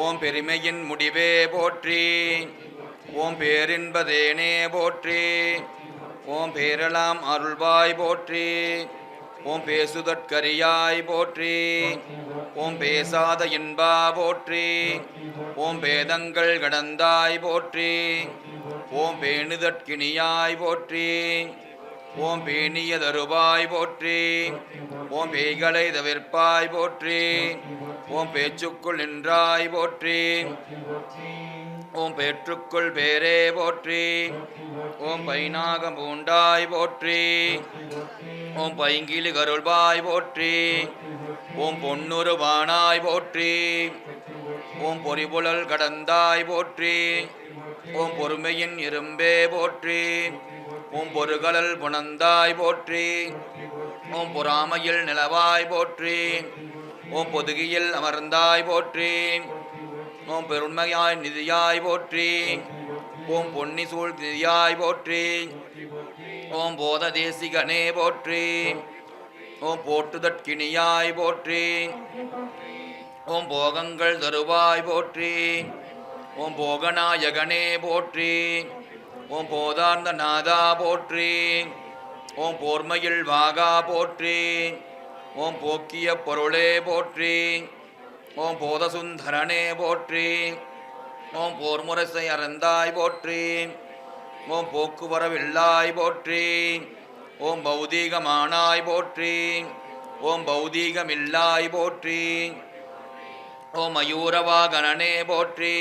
S2: ஓம் பெருமையின் முடிவே போற்றி, ஓம் பேரின்பதேனே போற்றி, ஓம் பேரலாம் அருள்வாய் போற்றி, ஓம் பேசுதற்கரியாய் போற்றி, ஓம் பேசாத இன்பா போற்றி, ஓம் பேதங்கள் கடந்தாய் போற்றி, ஓம் பேணுதற்கினியாய் போற்றி, ஓம் பேணிய தருவாய் போற்றி, ஓம் பேய்களை தவிர்ப்பாய் போற்றி, ஓம் பேச்சுக்குள் நின்றாய் போற்றி, ஓம் பேற்றுக்குள் பேரே போற்றி, ஓம் பைநாகம் பூண்டாய் போற்றி, ஓம் பைங்கிலி கருள்வாய் போற்றி, ஓம் பொன்னுருவானாய் போற்றி, ஓம் பொறிபுழல் கடந்தாய் போற்றி, ஓம் பொறுமையின் இரும்பே போற்றி, ஓம் பொறுகலல் புணந்தாய் போற்றி, ஓம் பொறாமையில் நிலவாய் போற்றி, ஓம் பொதுகியில் அமர்ந்தாய் போற்றி, ஓம் பெருண்மையாய் நிதியாய் போற்றி, ஓம் பொன்னி சூழ் நிதியாய் போற்றி, ஓம் போத தேசிகனே போற்றி, ஓம் போற்றுதற்கினியாய் போற்றி, ஓம் போகங்கள் தருவாய் போற்றி, ஓம் போகநாயகனே போற்றி, ஓம் போதார்ந்த நாதா போற்றி, ஓம் போர்மையில் வாகா போற்றி, ஓம் போக்கிய பொருளே போற்றி. ஓம் போதசுந்தரனே போற்றி. ஓம் போர்முரசை அறந்தாய் போற்றி. ஓம் போக்குவரவில்லாய் போற்றி. ஓம் பௌதீகமானாய் போற்றி. ஓம் பௌதீகமில்லாய் போற்றி. ஓம் மயூரவாகனனே போற்றி.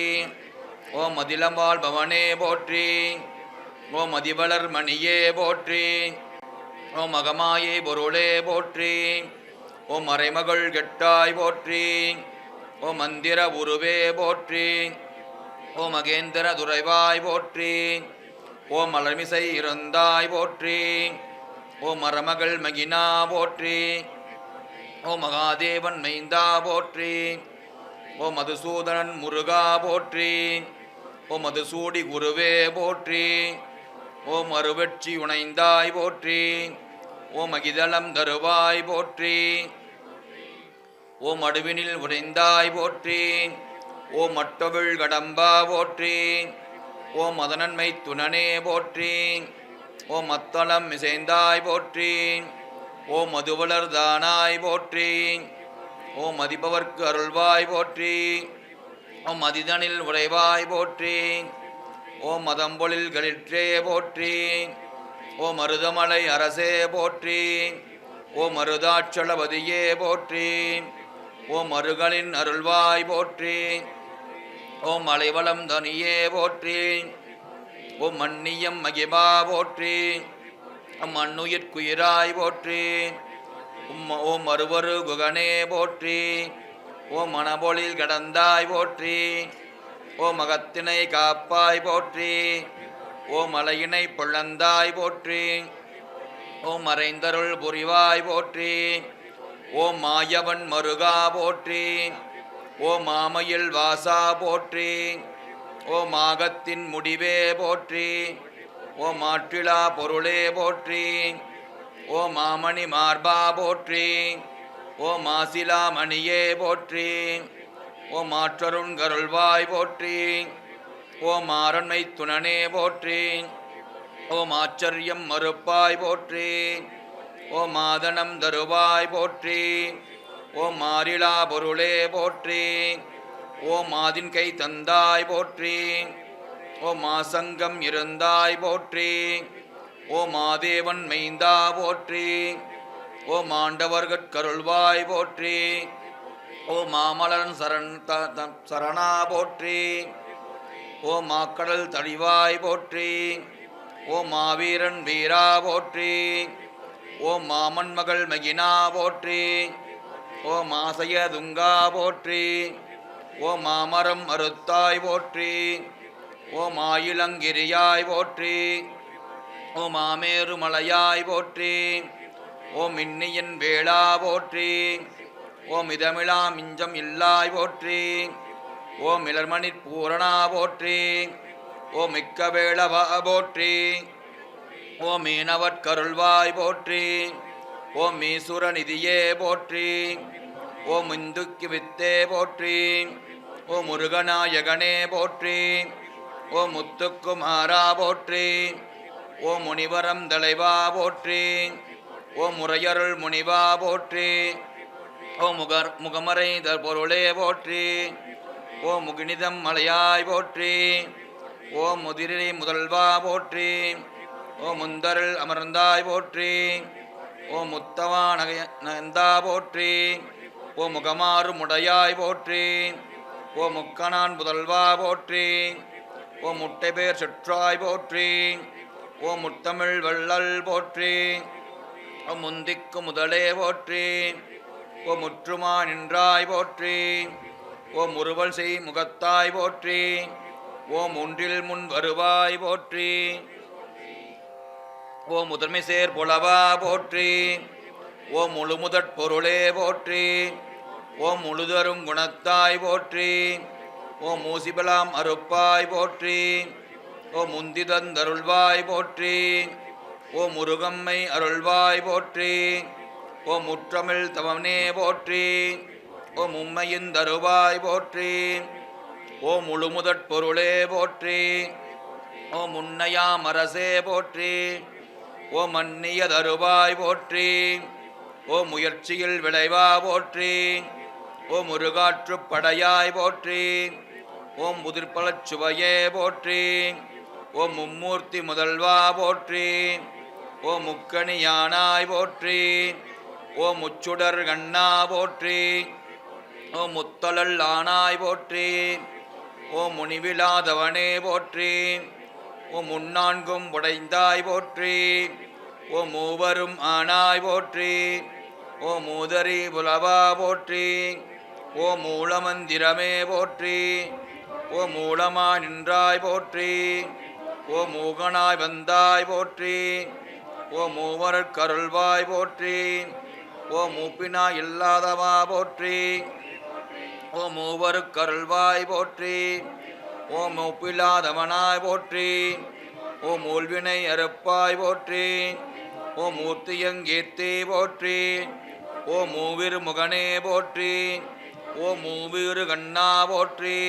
S2: ஓம் மதிலம்பாள் பவனே போற்றி. ஓம் மதிவளர் மணியே போற்றி. ஓம் மகமாயே பொருளே போற்றி. ஓம் மறைமகள் கெட்டாய் போற்றி. ஓம் மந்திர உருவே போற்றி. ஓம் மகேந்திர துரைவாய் போற்றி. ஓம் மலர்மிசை இருந்தாய் போற்றி. ஓம் மரமகள் மகினா போற்றி. ஓம் மகாதேவன் மைந்தா போற்றி. ஓம் மதுசூதனன் முருகா போற்றி. ஓம் மதுசூடி குருவே போற்றி. ஓம் அருவெற்றி உணைந்தாய் போற்றி. ஓம் அகிதளம் தருவாய் போற்றி. ஓம் அடுவினில் உறைந்தாய் போற்றி. ஓம் மட்டவிழ் கடம்பா போற்றி. ஓம் மதனன்மை துணனே போற்றி. ஓம் மத்தளம் மிசைந்தாய் போற்றி. ஓம் மதுவளர் தானாய் போற்றி. ஓம் மதிப்பவர்க்கு அருள்வாய் போற்றி. ஓம் மதிதனில் உறைவாய் போற்றி. ஓம் மதம்பொழில் களிற்றே போற்றி. ஓம் மருதமலை அரசே போற்றி. ஓம் மருதாட்சளபதியே போற்றி. ஓம் மருகளின் அருள்வாய் போற்றி. ஓம் மலைவளம் தனியே போற்றி. ஓம் மன்னியம் மகிபா போற்றி. ஓம் மண்ணுயிர்க்குயிராய் போற்றி. ஓம் மறுவரு குகனே போற்றி. ஓம் மணபொழில் கடந்தாய் போற்றி. ஓம் மகத்தினை காப்பாய் போற்றி. ஓம் மலையினை பொழந்தாய் போற்றி. ஓம் மறைந்தருள் புரிவாய் போற்றி. ஓம் மாயவன் மருகா போற்றி. ஓம் மாமையில் வாசா போற்றி. ஓம் மாகத்தின் முடிவே போற்றி. ஓம் மாற்றிலா பொருளே போற்றி. ஓம் மாமணி மார்பா போற்றி. ஓம் மாசிலா மணியே போற்றி. ஓம் மாற்றருண் கருள்வாய் போற்றி. ஓம் ஆரண்மை துணனே போற்றி. ஓம் ஆச்சரியம் மறுப்பாய் போற்றி. ஓம் மாதனம் தருவாய் போற்றி. ஓம் மாறிலா பொருளே போற்றி. ஓம் மாதின் கை தந்தாய் போற்றி. ஓம் மாசங்கம் இருந்தாய் போற்றி. ஓம் மாதேவன் மைந்தா போற்றி. ஓம் ஆண்டவர்கட்கருள்வாய் போற்றி. ஓம் மாமலன் சரணா போற்றி. ஓம் மாக்கடல் தடிவாய் போற்றி. ஓம் மாவீரன் வீரா போற்றி. ஓம் மாமன் மகள் மகினா போற்றி. ஓம் மாசைய துங்கா போற்றி. ஓம் மாமரம் அறுத்தாய் போற்றி. ஓம் ஆயிலங்கிரியாய் போற்றி. ஓம் மாமேரு மலையாய் போற்றி. ஓம் இன்னியன் வேளா போற்றி. ஓம் இதமிழா மிஞ்சம் இல்லாய் போற்றி. ஓம் இளர்மணிற் பூரணா போற்றி. ஓம் மிக்க வேளவா போற்றி. ஓம் மீனவற்கருள்வாய் போற்றி. ஓம் மீசுர நிதியே போற்றி. ஓம் இந்துக்கு வித்தே போற்றி. ஓம் முருகநாயகனே போற்றி. ஓம் முத்துக்குமாரா போற்றி. ஓம் முனிவரம் தலைவா போற்றி. ஓம் முறையருள் முனிவா போற்றி. ஓம் முகமறை பொருளே போற்றி. ஓம் முகினிதம் மலையாய் போற்றி. ஓம் முதிரை முதல்வா போற்றி. ஓம் முந்தருள் அமர்ந்தாய் போற்றி. ஓம் முத்தவா நயந்தா போற்றி. ஓம் முகமாறு முடையாய் போற்றி. ஓம் முக்கணான் முதல்வா போற்றி. ஓம் முட்டை பேர் சுற்றாய் போற்றி. ஓம் முத்தமிழ் வள்ளல் போற்றி. ஓம் முந்திக்கு முதலே போற்றி. ஓம் முற்றுமா நின்றாய் போற்றி. ஓம் முறுவல் செய் முகத்தாய் போற்றி. ஓம் ஒன்றில் முன் வருவாய் போற்றி. ஓம் முதன்மை சேர் புலவா போற்றி. ஓம் முழுமுதற் பொருளே போற்றி. ஓம் முழுதரும் குணத்தாய் போற்றி. ஓம் மூசிபலாம் அறுப்பாய் போற்றி. ஓம் முந்திதந்தருள்வாய் போற்றி. ஓம் முருகம்மை அருள்வாய் போற்றி. ஓம் முற்றமிழ் தவனே போற்றி. ஓம் உம்மையின் தருவாய் போற்றி. ஓம் முழுமுதற் பொருளே போற்றி. ஓம் உன்னையாம் அரசே போற்றி. ஓம் அந்நிய தருவாய் போற்றி. ஓ முயற்சியில் விளைவா போற்றி. ஓம் முருகாற்றுப் படையாய் போற்றி. ஓம் முதிர்பலச் சுவையே போற்றி. ஓம் மும்மூர்த்தி முதல்வா போற்றி. ஓம் முக்கணியானாய் போற்றி. ஓம் முச்சுடர் கண்ணா போற்றி. ஓம் முத்தலல் ஆனாய் போற்றி. ஓம் முனிவிலாதவனே போற்றி. ஓம் முன்னான்கும் உடைந்தாய் போற்றி. ஓம் மூவரும் ஆனாய் போற்றி. ஓம் மூதரி புலவா போற்றி. ஓம் மூலமந்திரமே போற்றி. ஓம் மூலமா நின்றாய் போற்றி. ஓம் மூகனாய் வந்தாய் போற்றி. ஓம் மூவரற் கருள்வாய் போற்றி. ஓம் மூப்பினாய் இல்லாதவா போற்றி. ஓம் மூவருக் கருள்வாய் போற்றி. ஓம் மூப்பில்லாதவனாய் போற்றி. ஓம் மூழ்வினை அறுப்பாய் போற்றி. ஓம் மூர்த்தியங்கேத்தே போற்றி. ஓம் மூவிரு முகனே போற்றி. ஓம் மூவிரு கண்ணா போற்றி.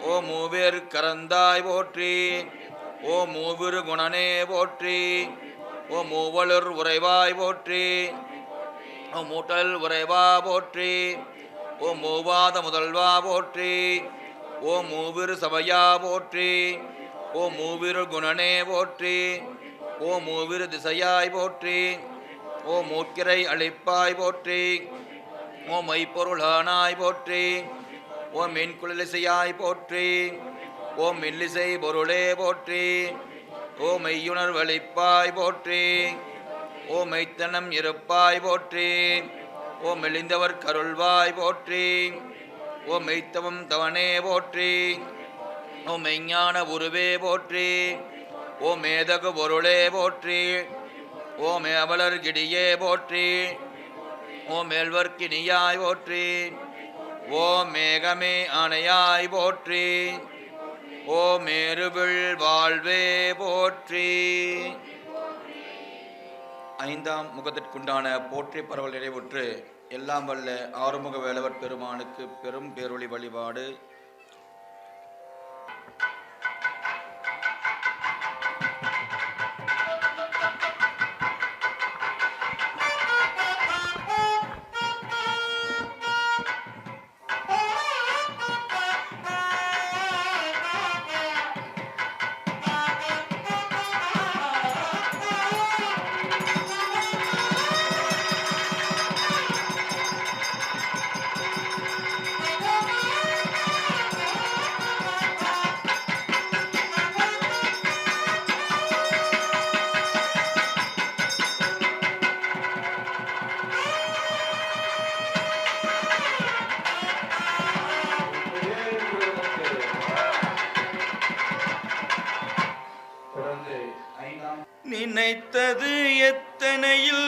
S2: ஓம் மூவேறு கரந்தாய் போற்றி. ஓம் மூவிரு குணனே போற்றி. ஓம் மூவலர் உறைவாய் போற்றி. ஓம் மூட்டல் உறைவா போற்றி. ஓம் மூவாத முதல்வா போற்றி. ஓம் மூவிரு சபையா போற்றி. ஓம் மூவிரு குணனே போற்றி. ஓம் மூவிரு திசையாய் போற்றி. ஓம் மூக்கிரை அளிப்பாய் போற்றி. ஓம் மைப்பொருளானாய் போற்றி. ஓம் மென்குழலிசையாய் போற்றி. ஓம் மெல்லிசை பொருளே போற்றி. ஓம் மெய்யுணர்வளிப்பாய் போற்றி. ஓம் மெய்த்தனம் இருப்பாய் போற்றி. ஓம் மெலிந்தவர் கருள்வாய் போற்றி. ஓம் மெய்த்தவம் தவனே போற்றி. ஓம் மெய்ஞான உருவே போற்றி. ஓம் மேதகு பொருளே போற்றி. ஓம் மேவலர் கிடியே போற்றி. ஓம் மேல்வர்க்கினியாய் போற்றி. ஓம் மேகமே ஆணையாய் போற்றி. ஓம் மேருவில் வாழ்வே போற்றி. ஐந்தாம் முகத்திற்குண்டான போற்றி பரவல் நிறைவுற்று எல்லாம் வல்ல ஆறுமுக வேலவர் பெருமானுக்கு பெரும் பேரொளி வழிபாடு.
S1: நினைத்தது எத்தனையில்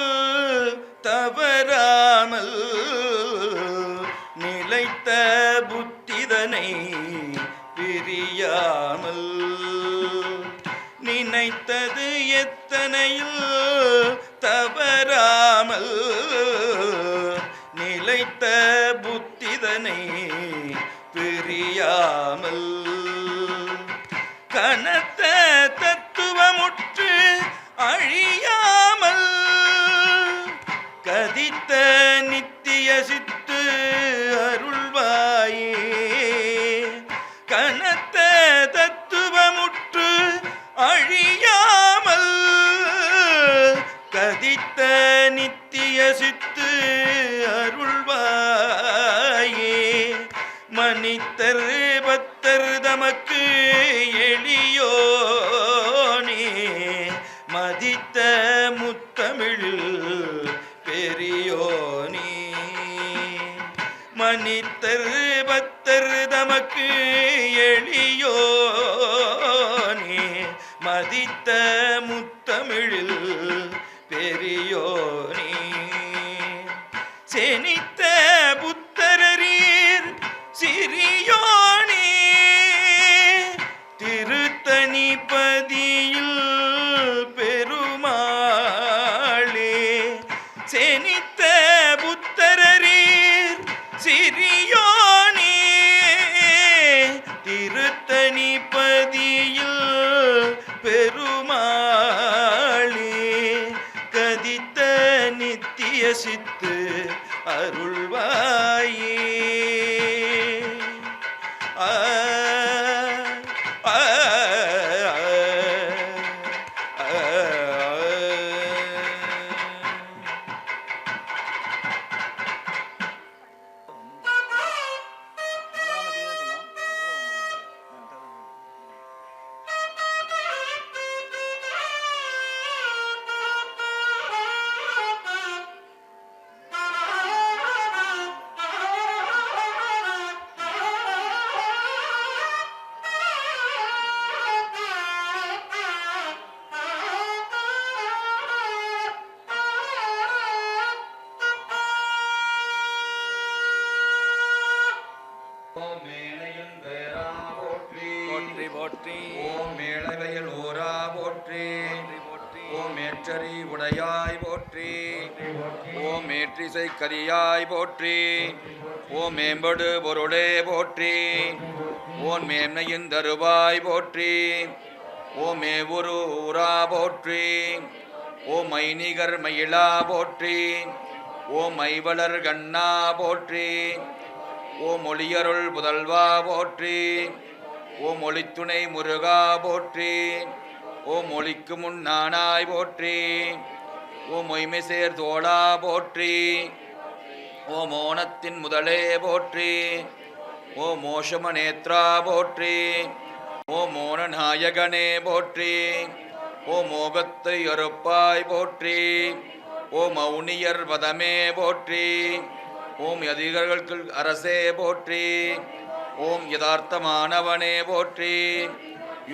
S1: தவறாமல் நிலைத்த புத்திதனை பிரியாமல். நினைத்தது எத்தனையில் தவறாமல் நிலைத்த புத்திதனை பிரியாமல். கனத்த தத்துவமுற்று அழியாமல் கதித்த நித்திய சித்து அருள்வாயே. கனத்த தத்துவமுற்று அழியாமல் கதித்த நித்திய சித்து அருள்வாயே. மனிதர் பக்தர் தமக்கு எளியோனே மதித்த முத்தமிழ் பெரியோனே. மனிதர் பக்தர் தமக்கு எளியோனே மதித்த முத்தமிழ் பெரியோனே. செனித்த புத்தரீர் சிறியோனே திருத்தணி பதியில் பெருமாளே. செனித்த புத்தரீர் சிறியோனே திருத்தணி பதியில் பெருமாளே. கதித்த நித்திய
S2: யசித்து அருள்வாயே. ஆ ஆ ஓம் மேளவையில் ஓரா போற்றி. ஓம் மேற்றறி உடையாய் போற்றி. ஓம் மேற்றிசை கரியாய் போற்றி. ஓம் மேம்படு பொருளே போற்றி. ஓம் மேன்மையின் தருவாய் போற்றி. ஓம் மேவுரு ஊரா போற்றி. ஓம் மைனிகர் மயிலா போற்றி. ஓம் மைவளர் கண்ணா போற்றி. ஓம் ஒளியருள் புதல்வா போற்றி. ஓம் ஒளித்துணை முருகா போற்றி. ஓம் ஒளிக்கு முன்னானாய் போற்றி. ஓம் மொய்மை சேர் தோளா போற்றி. ஓம் ஓணத்தின் முதலே போற்றி. ஓம் மோஷம நேத்ரா போற்றி. ஓம் மோன நாயகனே போற்றி. ஓம் மோகத்தை அறுப்பாய் போற்றி. ஓம் மௌனியர் பதமே போற்றி. ஓம் யதிகர்களுக்கு அரசே போற்றி. ஓம் யதார்த்தமானவனே போற்றி.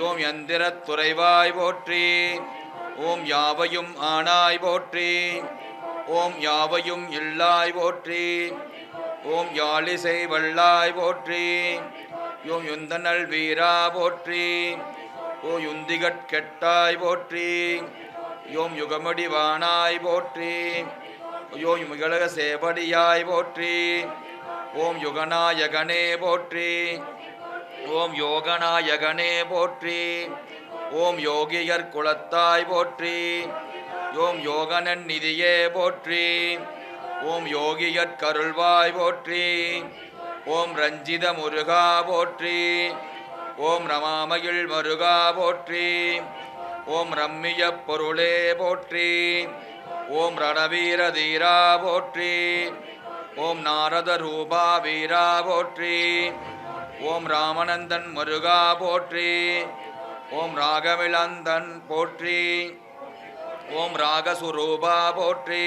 S2: ஓம் யந்திரத் துறைவாய் போற்றி. ஓம் யாவையும் ஆனாய் போற்றி. ஓம் யாவையும் இல்லாய் போற்றி. ஓம் யாழிசை வல்லாய் போற்றி. ஓம் யுந்தனல் வீரா போற்றி. ஓம் யுந்திகட் கெட்டாய் போற்றி. ஓம் யுகமடிவானாய் போற்றி. ஓம் யுகலக சேவடியாய் போற்றி. ஓம் யுகநாயகனே போற்றி. ஓம் யோகநாயகனே போற்றி. ஓம் யோகியர் குலத்தாய் போற்றி. ஓம் யோகனன் நிதியே போற்றி. ஓம் யோகியற் கருள்வாய் போற்றி. ஓம் ரஞ்சித முருகா போற்றி. ஓம் ரமாமகிழ் மருகா போற்றி. ஓம் ரம்மிய பொருளே போற்றி. ஓம் ரணவீர தீரா போற்றி. ஓம் நாரத ரூபா வீரா போற்றி. ஓம் ராமநந்தன் மருகா போற்றி. ஓம் ராகவிலந்தன் போற்றி. ஓம் ராகசுரூபா போற்றி.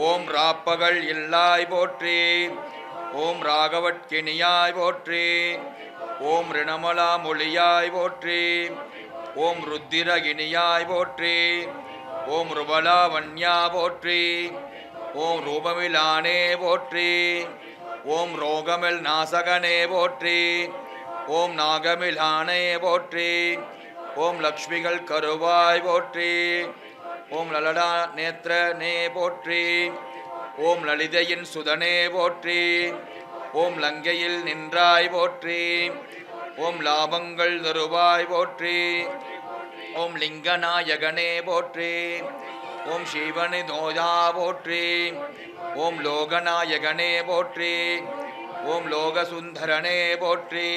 S2: ஓம் ராப்பகல் இல்லாய் போற்றி. ஓம் ராகவட்கிணியாய் போற்றி. ஓம் ரிணமலா மொழியாய் போற்றி. ஓம் ருத்திரகிணியாய் போற்றி. ஓம் ருபலாவண்யா போற்றி. ஓம் ரூபமிலானே போற்றி. ஓம் ரோகமில் நாசகனே போற்றி. ஓம் நாகமிலானே போற்றி. ஓம் லக்ஷ்மிகள் கருவாய் போற்றி. ஓம் லலடா நேத்ரனே போற்றி. ஓம் லலிதையின் சுதனே போற்றி. ஓம் லங்கையில் நின்றாய் போற்றி. ஓம் லாபங்கள் தருவாய் போற்றி. ஓம் லிங்கநாயகனே போற்றி. ஓம் சிவனி நோயா போற்றி. ஓம் லோகநாயகனே போற்றி. ஓம் லோகசுந்தரனே போற்றி.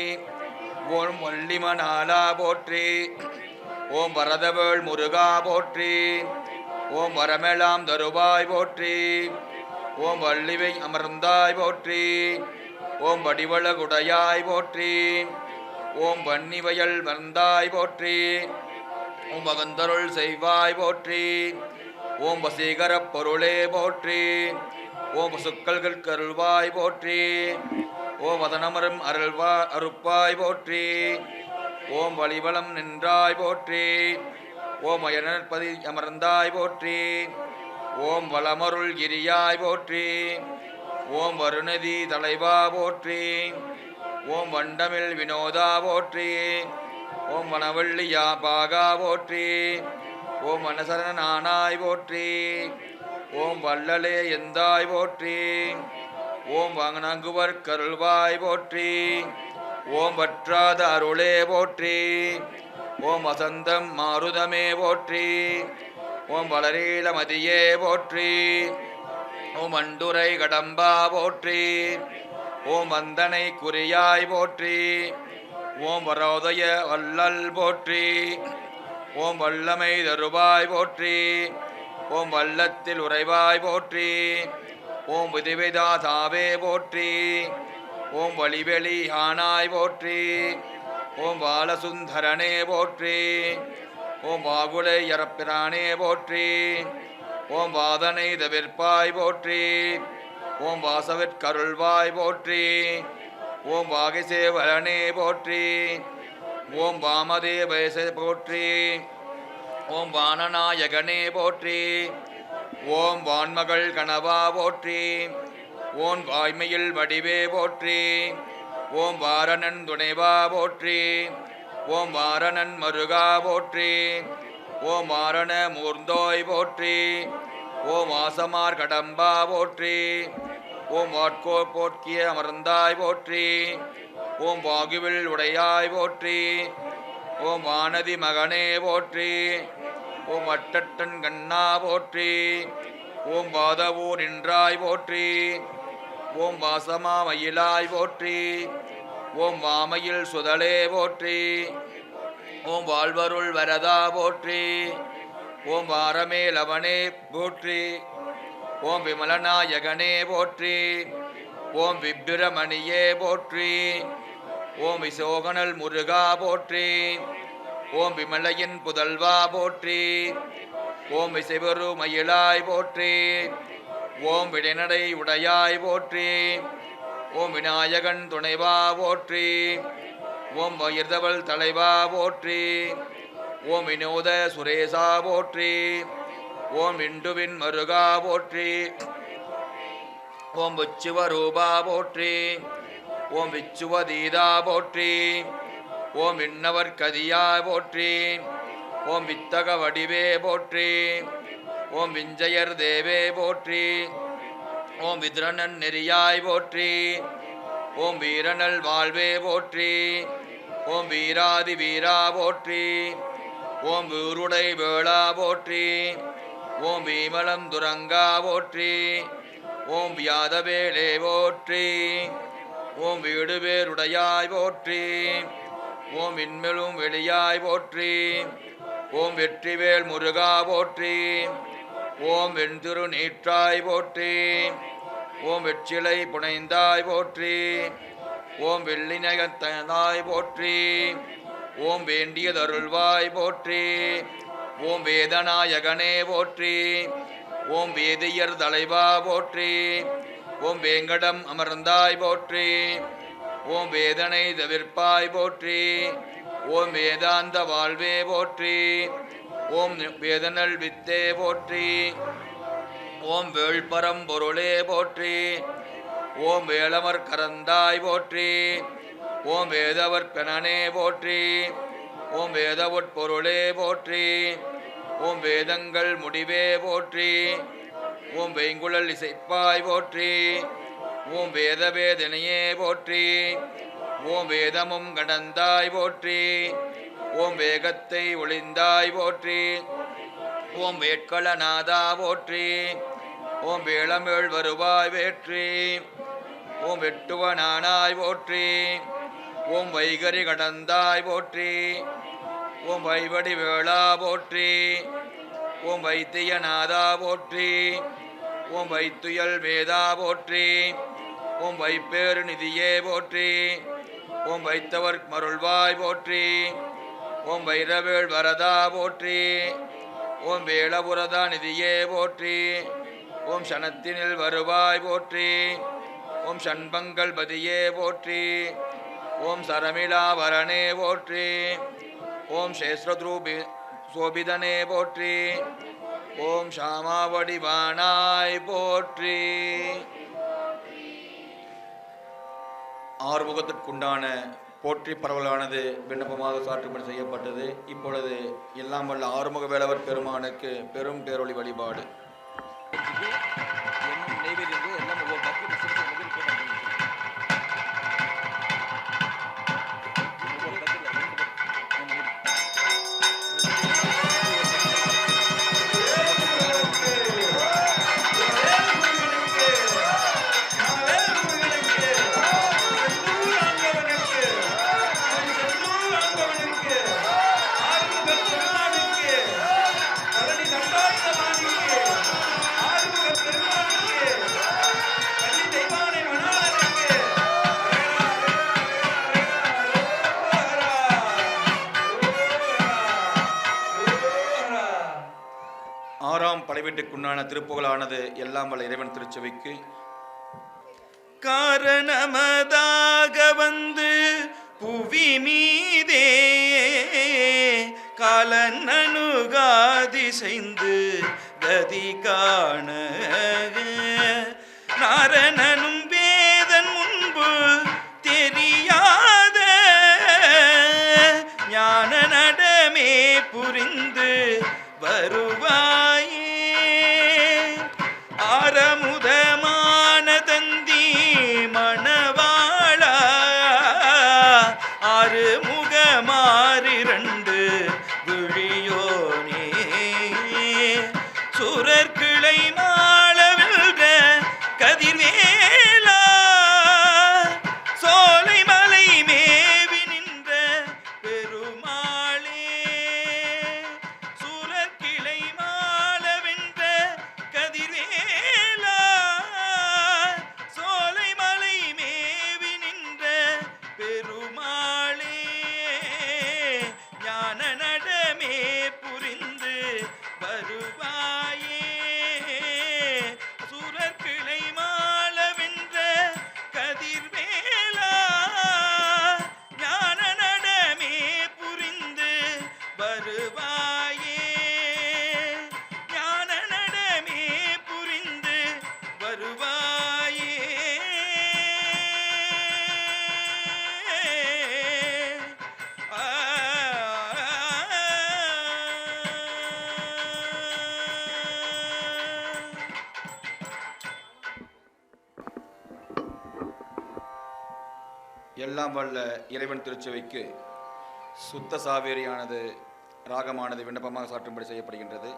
S2: ஓம் வள்ளிமணாலா போற்றி. ஓம் வரதவேள் முருகா போற்றி. ஓம் வரமெலாம் தருவாய் போற்றி. ஓம் வள்ளிவை அமர்ந்தாய் போற்றி. ஓம் வடிவளகுடையாய் போற்றி. ஓம் வன்னிவயல் வந்தாய் போற்றி. ஓம் வகந்தருள் செய்வாய் போற்றி. ஓம் வசீகரப் பொருளே போற்றி. ஓம் பசுக்கள்கள் கருள்வாய் போற்றி. ஓம் வதனமரும் அருப்பாய் போற்றி. ஓம் வலிவலம் நின்றாய் போற்றி. ஓம் அயனற்பதி அமர்ந்தாய் போற்றி. ஓம் வளமருள் கிரியாய் போற்றி. ஓம் வருணதி தலைவா போற்றி. ஓம் வண்டமில் வினோதா போற்றி. ஓம் வனவள்ளியா பாகா போற்றி. ஓம் வனசரணானாய் போற்றி. ஓம் வள்ளலே எந்தாய் போற்றி. ஓம் வணங்குவர் கருள்வாய் போற்றி. ஓம் வற்றாத அருளே போற்றி. ஓம் வசந்தம் மாருதமே போற்றி. ஓம் வளரீல மதியே போற்றி. ஓம் அண்டுரை கடம்பா போற்றி. ஓம் வந்தனை குறியாய் போற்றி. ஓம் வரோதய வல்லல் போற்றி. ஓம் வல்லமை தருவாய் போற்றி. ஓம் வல்லத்தில் உறைவாய் போற்றி. ஓம் விதிவிதாதாவே போற்றி. ஓம் வழிவெளி ஆனாய் போற்றி. ஓம் பாலசுந்தரனே போற்றி. ஓம் வாகுலை யரப்பிரானே போற்றி. ஓம் வாதனை தவிர்ப்பாய் போற்றி. ஓம் வாசவிற்கருள்வாய் போற்றி. ஓம் வாகிசேவரனே போற்றி. ஓம் வாமதேவச போற்றி. ஓம் வானநாயகனே போற்றி. ஓம் வான்மகள் கணவா போற்றி. ஓம் வாய்மையில் வடிவே போற்றி. ஓம் வாரணன் துணைவா போற்றி. ஓம் வாரணன் மருகா போற்றி. ஓம் வாரண மூர்ந்தோய் போற்றி. ஓம் ஆசமார் கடம்பா போற்றி. ஓம் வாட்கோ போற்றிய அமர்ந்தாய் போற்றி. ஓம் வாகுவில் உடையாய் போற்றி. ஓம் வானதி மகனே போற்றி. ஓம் அட்டட்டன் கண்ணா போற்றி. ஓம் வாதவூர் நின்றாய் போற்றி. ஓம் வாசமா மயிலாய் போற்றி. ஓம் வாமையில் சுதலே போற்றி. ஓம் வாழ்வருள் வரதா போற்றி. ஓம் வாரமேலவனே போற்றி. ஓம் விமலநாயகனே போற்றி. ஓம் விப்பிரமணியே போற்றி. ஓம் விசோகனல் முருகா போற்றி. ஓம் விமலையின் புதல்வா போற்றி. ஓம் விசைவரு மயிலாய் போற்றி. ஓம் விடைநடை உடையாய் போற்றி. ஓம் விநாயகன் துணைவா போற்றி. ஓம் வயிர்தவள் தலைவா போற்றி. ஓம் வினோத சுரேசா போற்றி. ஓம் இண்டுவின் மருகா போற்றி. ஓம் விச்சுவரூபா போற்றி. ஓம் விச்சுவதீதா போற்றி. ஓம் விண்ணவர் கதியா போற்றி. ஓம் வித்தக வடிவே போற்றி. ஓம் விஞ்சயர் தேவே போற்றி. ஓம் வித்ரணன் நெறியாய் போற்றி. ஓம் வீரனல் வாழ்வே போற்றி. ஓம் வீராதி வீரா போற்றி. ஓம் வீருடை வேளா போற்றி. ஓம் வீமலம் துரங்கா போற்றி. ஓம் வியாதவேளே போற்றி. ஓம் வீடு வேருடையாய் போற்றி. ஓம் விண்மெலும் வெளியாய் போற்றி. ஓம் வெற்றிவேல் முருகா போற்றி. ஓம் வெண்திரு நீற்றாய் போற்றி. ஓம் வெற்றிலை புனைந்தாய் போற்றி. ஓம் வெள்ளினகத்தாய் போற்றி. ஓம் வேண்டியதருள்வாய் போற்றி. ஓம் வேதநாயகனே போற்றி. ஓம் வேதியர் தலைவா போற்றி. ஓம் வேங்கடம் அமர்ந்தாய் போற்றி. ஓம் வேதனை தவிர்ப்பாய் போற்றி. ஓம் வேதாந்த வாழ்வே போற்றி. ஓம் வேதனல் வித்தே போற்றி. ஓம் வேள்பரம் பொருளே போற்றி. ஓம் வேளமர் கரந்தாய் போற்றி. ஓம் வேதவர் பெணனே போற்றி. ஓம் வேதவொட்பொருளே போற்றி. ஓம் வேதங்கள் முடிவே போற்றி. ஓம் வேங்குழல் இசைப்பாய் போற்றி. ஓம் வேதவேதனையே போற்றி. ஓம் வேதமும் கடந்தாய் போற்றி. ஓம் வேகத்தை ஒளிந்தாய் போற்றி. ஓம் வேட்களநாதா போற்றி. ஓம் வேளமேள் வருவாய் வேற்றி. ஓம் வெட்டுவனானாய் போற்றி. ஓம் வைகரி கடந்தாய் போற்றி. ஓம் வைவடி வேளா போற்றி. ஓம் வைத்தியநாதா போற்றி. ஓம் வைத்துயல் வேதா போற்றி. ஓம் வைப்பேறு நிதியே போற்றி. ஓம் வைத்தவர் மருள்வாய் போற்றி. ஓம் வைரவேள் வரதா போற்றி. ஓம் வேளபுரதா நிதியே போற்றி. ஓம் சனத்தினில் வருவாய் போற்றி. ஓம் சண்பங்கள் பதியே போற்றி. ஓம் சரமிளாவரணே போற்றி. ஓம் சேஸ்ரத்ரூபி சோபிதனே போற்றி. ஓம் ஷாமாவடிவானாய் போற்றி. ஆறுமுகத்திற்குண்டான போற்றி பரவலானது விண்ணப்பமாக சாற்றுப்படி செய்யப்பட்டது. இப்பொழுது எல்லாம் வல்ல ஆறுமுக வேலவர் பெருமானுக்கு பெரும் பேரொளி வழிபாடு. உண்டான திருப்புகழானது எல்லாம் வல்ல இறைவன் திருச்சபைக்கு
S3: காரணமதாக வந்து புவி மீதே காலன் அணுகாதிசைந்து கதி காண நாரணனும் வேதன் முன்பு தெரியாத ஞான நடமே புரிந்து வருவாயே ஆரமுதமான தந்தி மணவாளா ஆறுமுகமாறிரண்டு விழியோனே சுரர்கிளை மாளவில்க கதிர்வேலா சோலை மலை மேவி நின்ற பெருமாளே சுரர்கிளை மாளவென்ற கதிர்வேலா சோலை மலை மேவி நின்ற பெருமாளே ஞான நடமே புரிந்து வருவாயே சுரர்கிளை மாளவென்ற கதிர்வேலா ஞான நடமே புரிந்து வருவாயே ஞான நடமே புரிந்து வருவாயே
S2: எல்லாம் வல்ல இறைவன் திருச்சபைக்கு சுத்த சாவேரியானது ராகமானது விண்ணப்பமாக சாற்றும்படி செய்யப்படுகின்றது.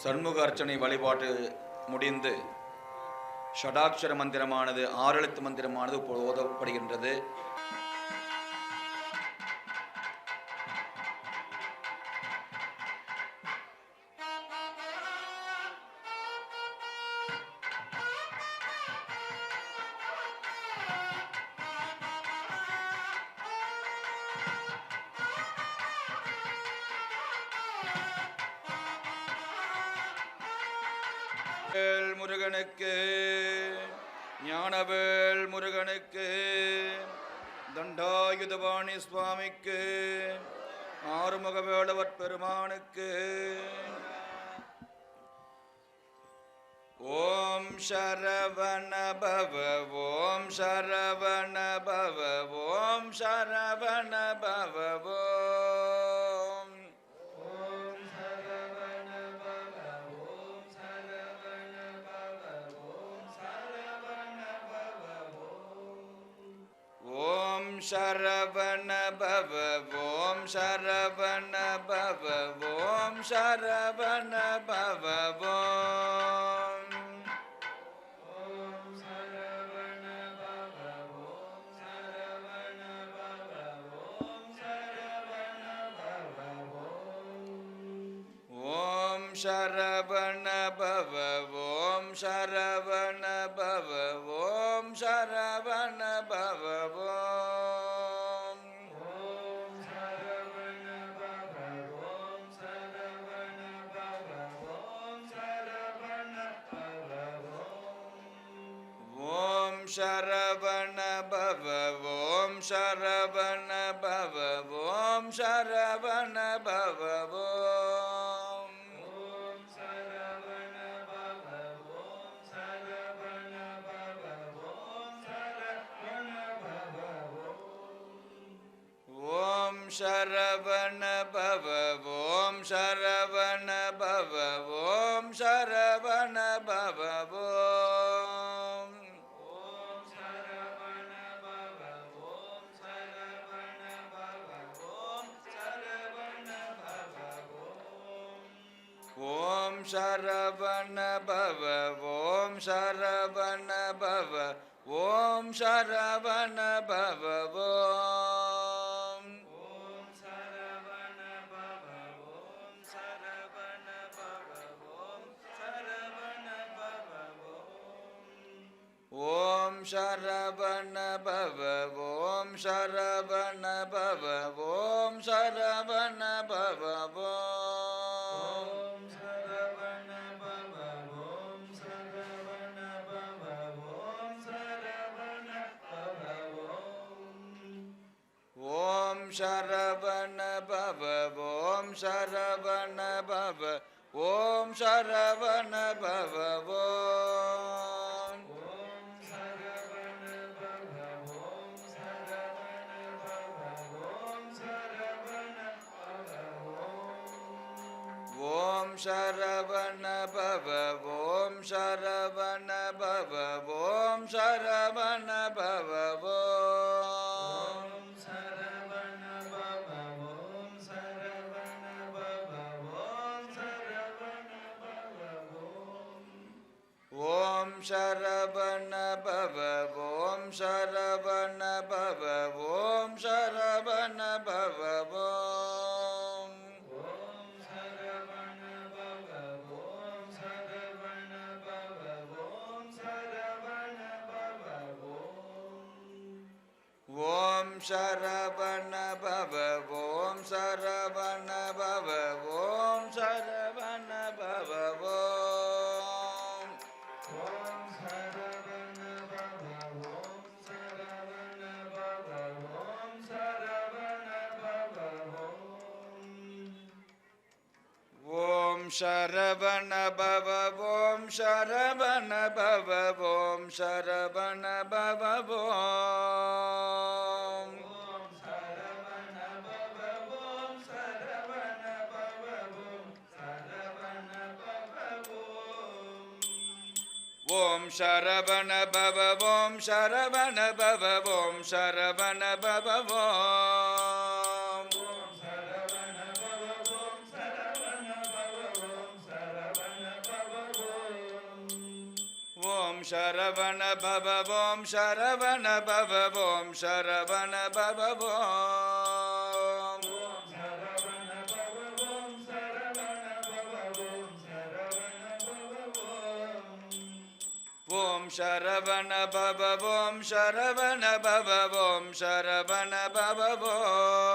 S2: சண்முக அர்ச்சனை வழிபாட்டு முடிந்து ஷடாட்சர மந்திரமானது 6 எழுத்து மந்திரமானது இப்போது ஓதப்படுகின்றது. முருகனுக்கு ஞானவேல் முருகனுக்கு தண்டாயுதபாணி சுவாமிக்கு ஆறுமுக வேளவர் பெருமானுக்கு ஓம் சரவண பவ ஓம் சரவண பவ ஓம் சரவண பவ ஓம் சரவண பவ ஓம் சரவண பவ ஓம் சரவண பவ ஓம் சரவண பவ ஓம் சரவண பவ ஓம் சரவண பவ ஓம் ஓம் சரவண பவ ஓம் சரவண பவ ஓம் சரவண பவ ஓம் சரவண பவ ஓம் சரவண பவ ஓம் சரவண பவ ஓம் ஓம் சரவண பவ ஓம் சரவண பவ ஓம் சரவண பவ ஓம் ஓம் சரவண பவ ஓம் சரவண பவ ஓம் சரவண பவ ஓம் ஓம் சரவண பவ ஓம் சரவண பவ ஓம் சரவண பவ ஓம் ஓம் சரவண பவ ஓம் சரவண பவ ஓம் சரவண பவ ஓம் ஓம் சரவண பவ ஓம் சரவண பவ ஓம் சரவண பவ ஓம் ஓம் சரவண பவ ஓம் சரவண பவ ஓம் சரவண பவ ஓம் ஓம் சரவண பவ ஓம் சரவண பவ ஓம் சரவண பவ ஓம் ஓம் சரவண பவ ஓம் சரவண பவ ஓம் சரவண பவ ஓம் ஓம் சரவண பவ ஓம் சரவண பவ ஓம் சரவண பவ ஓம் ஓம் சரவண பவ ஓம் சரவண பவ ஓம் சரவண பவ ஓம்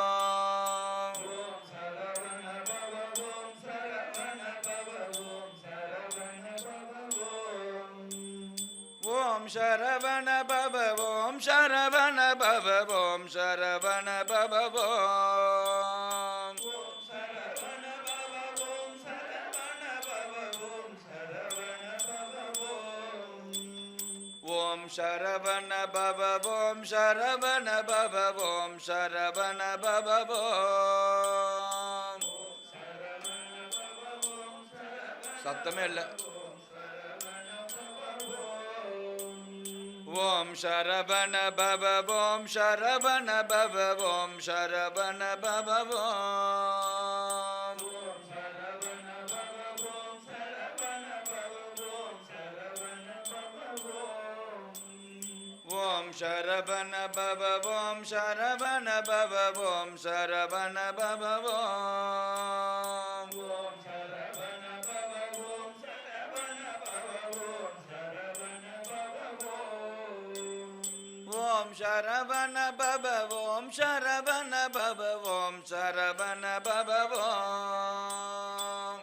S2: ஓம் சரவண பவ ஓம் சரவண பவ ஓம் சரவண பவ ஓம் ஓம் சரவண பவ ஓம் சரவண பவ ஓம் சரவண பவ ஓம் சத்தமே இல்லை ஓம் சரவண பவ ஓம் சரவண பவ ஓம் சரவண பவ ஓம் ஓம் சரவண பவ ஓம் சரவண பவ ஓம் சரவண பவ ஓம் ஓம் சரவண பவ ஓம் சரவண பவ ஓம் சரவண பவ ஓம்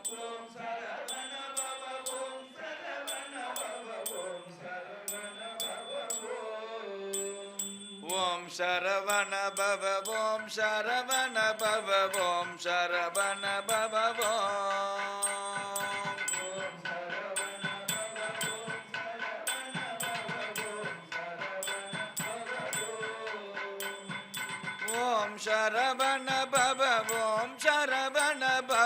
S2: ஓம் சரவண பவ ஓம் சரவண பவ ஓம் சரவண பவ ஓம் ஓம் சரவண பவ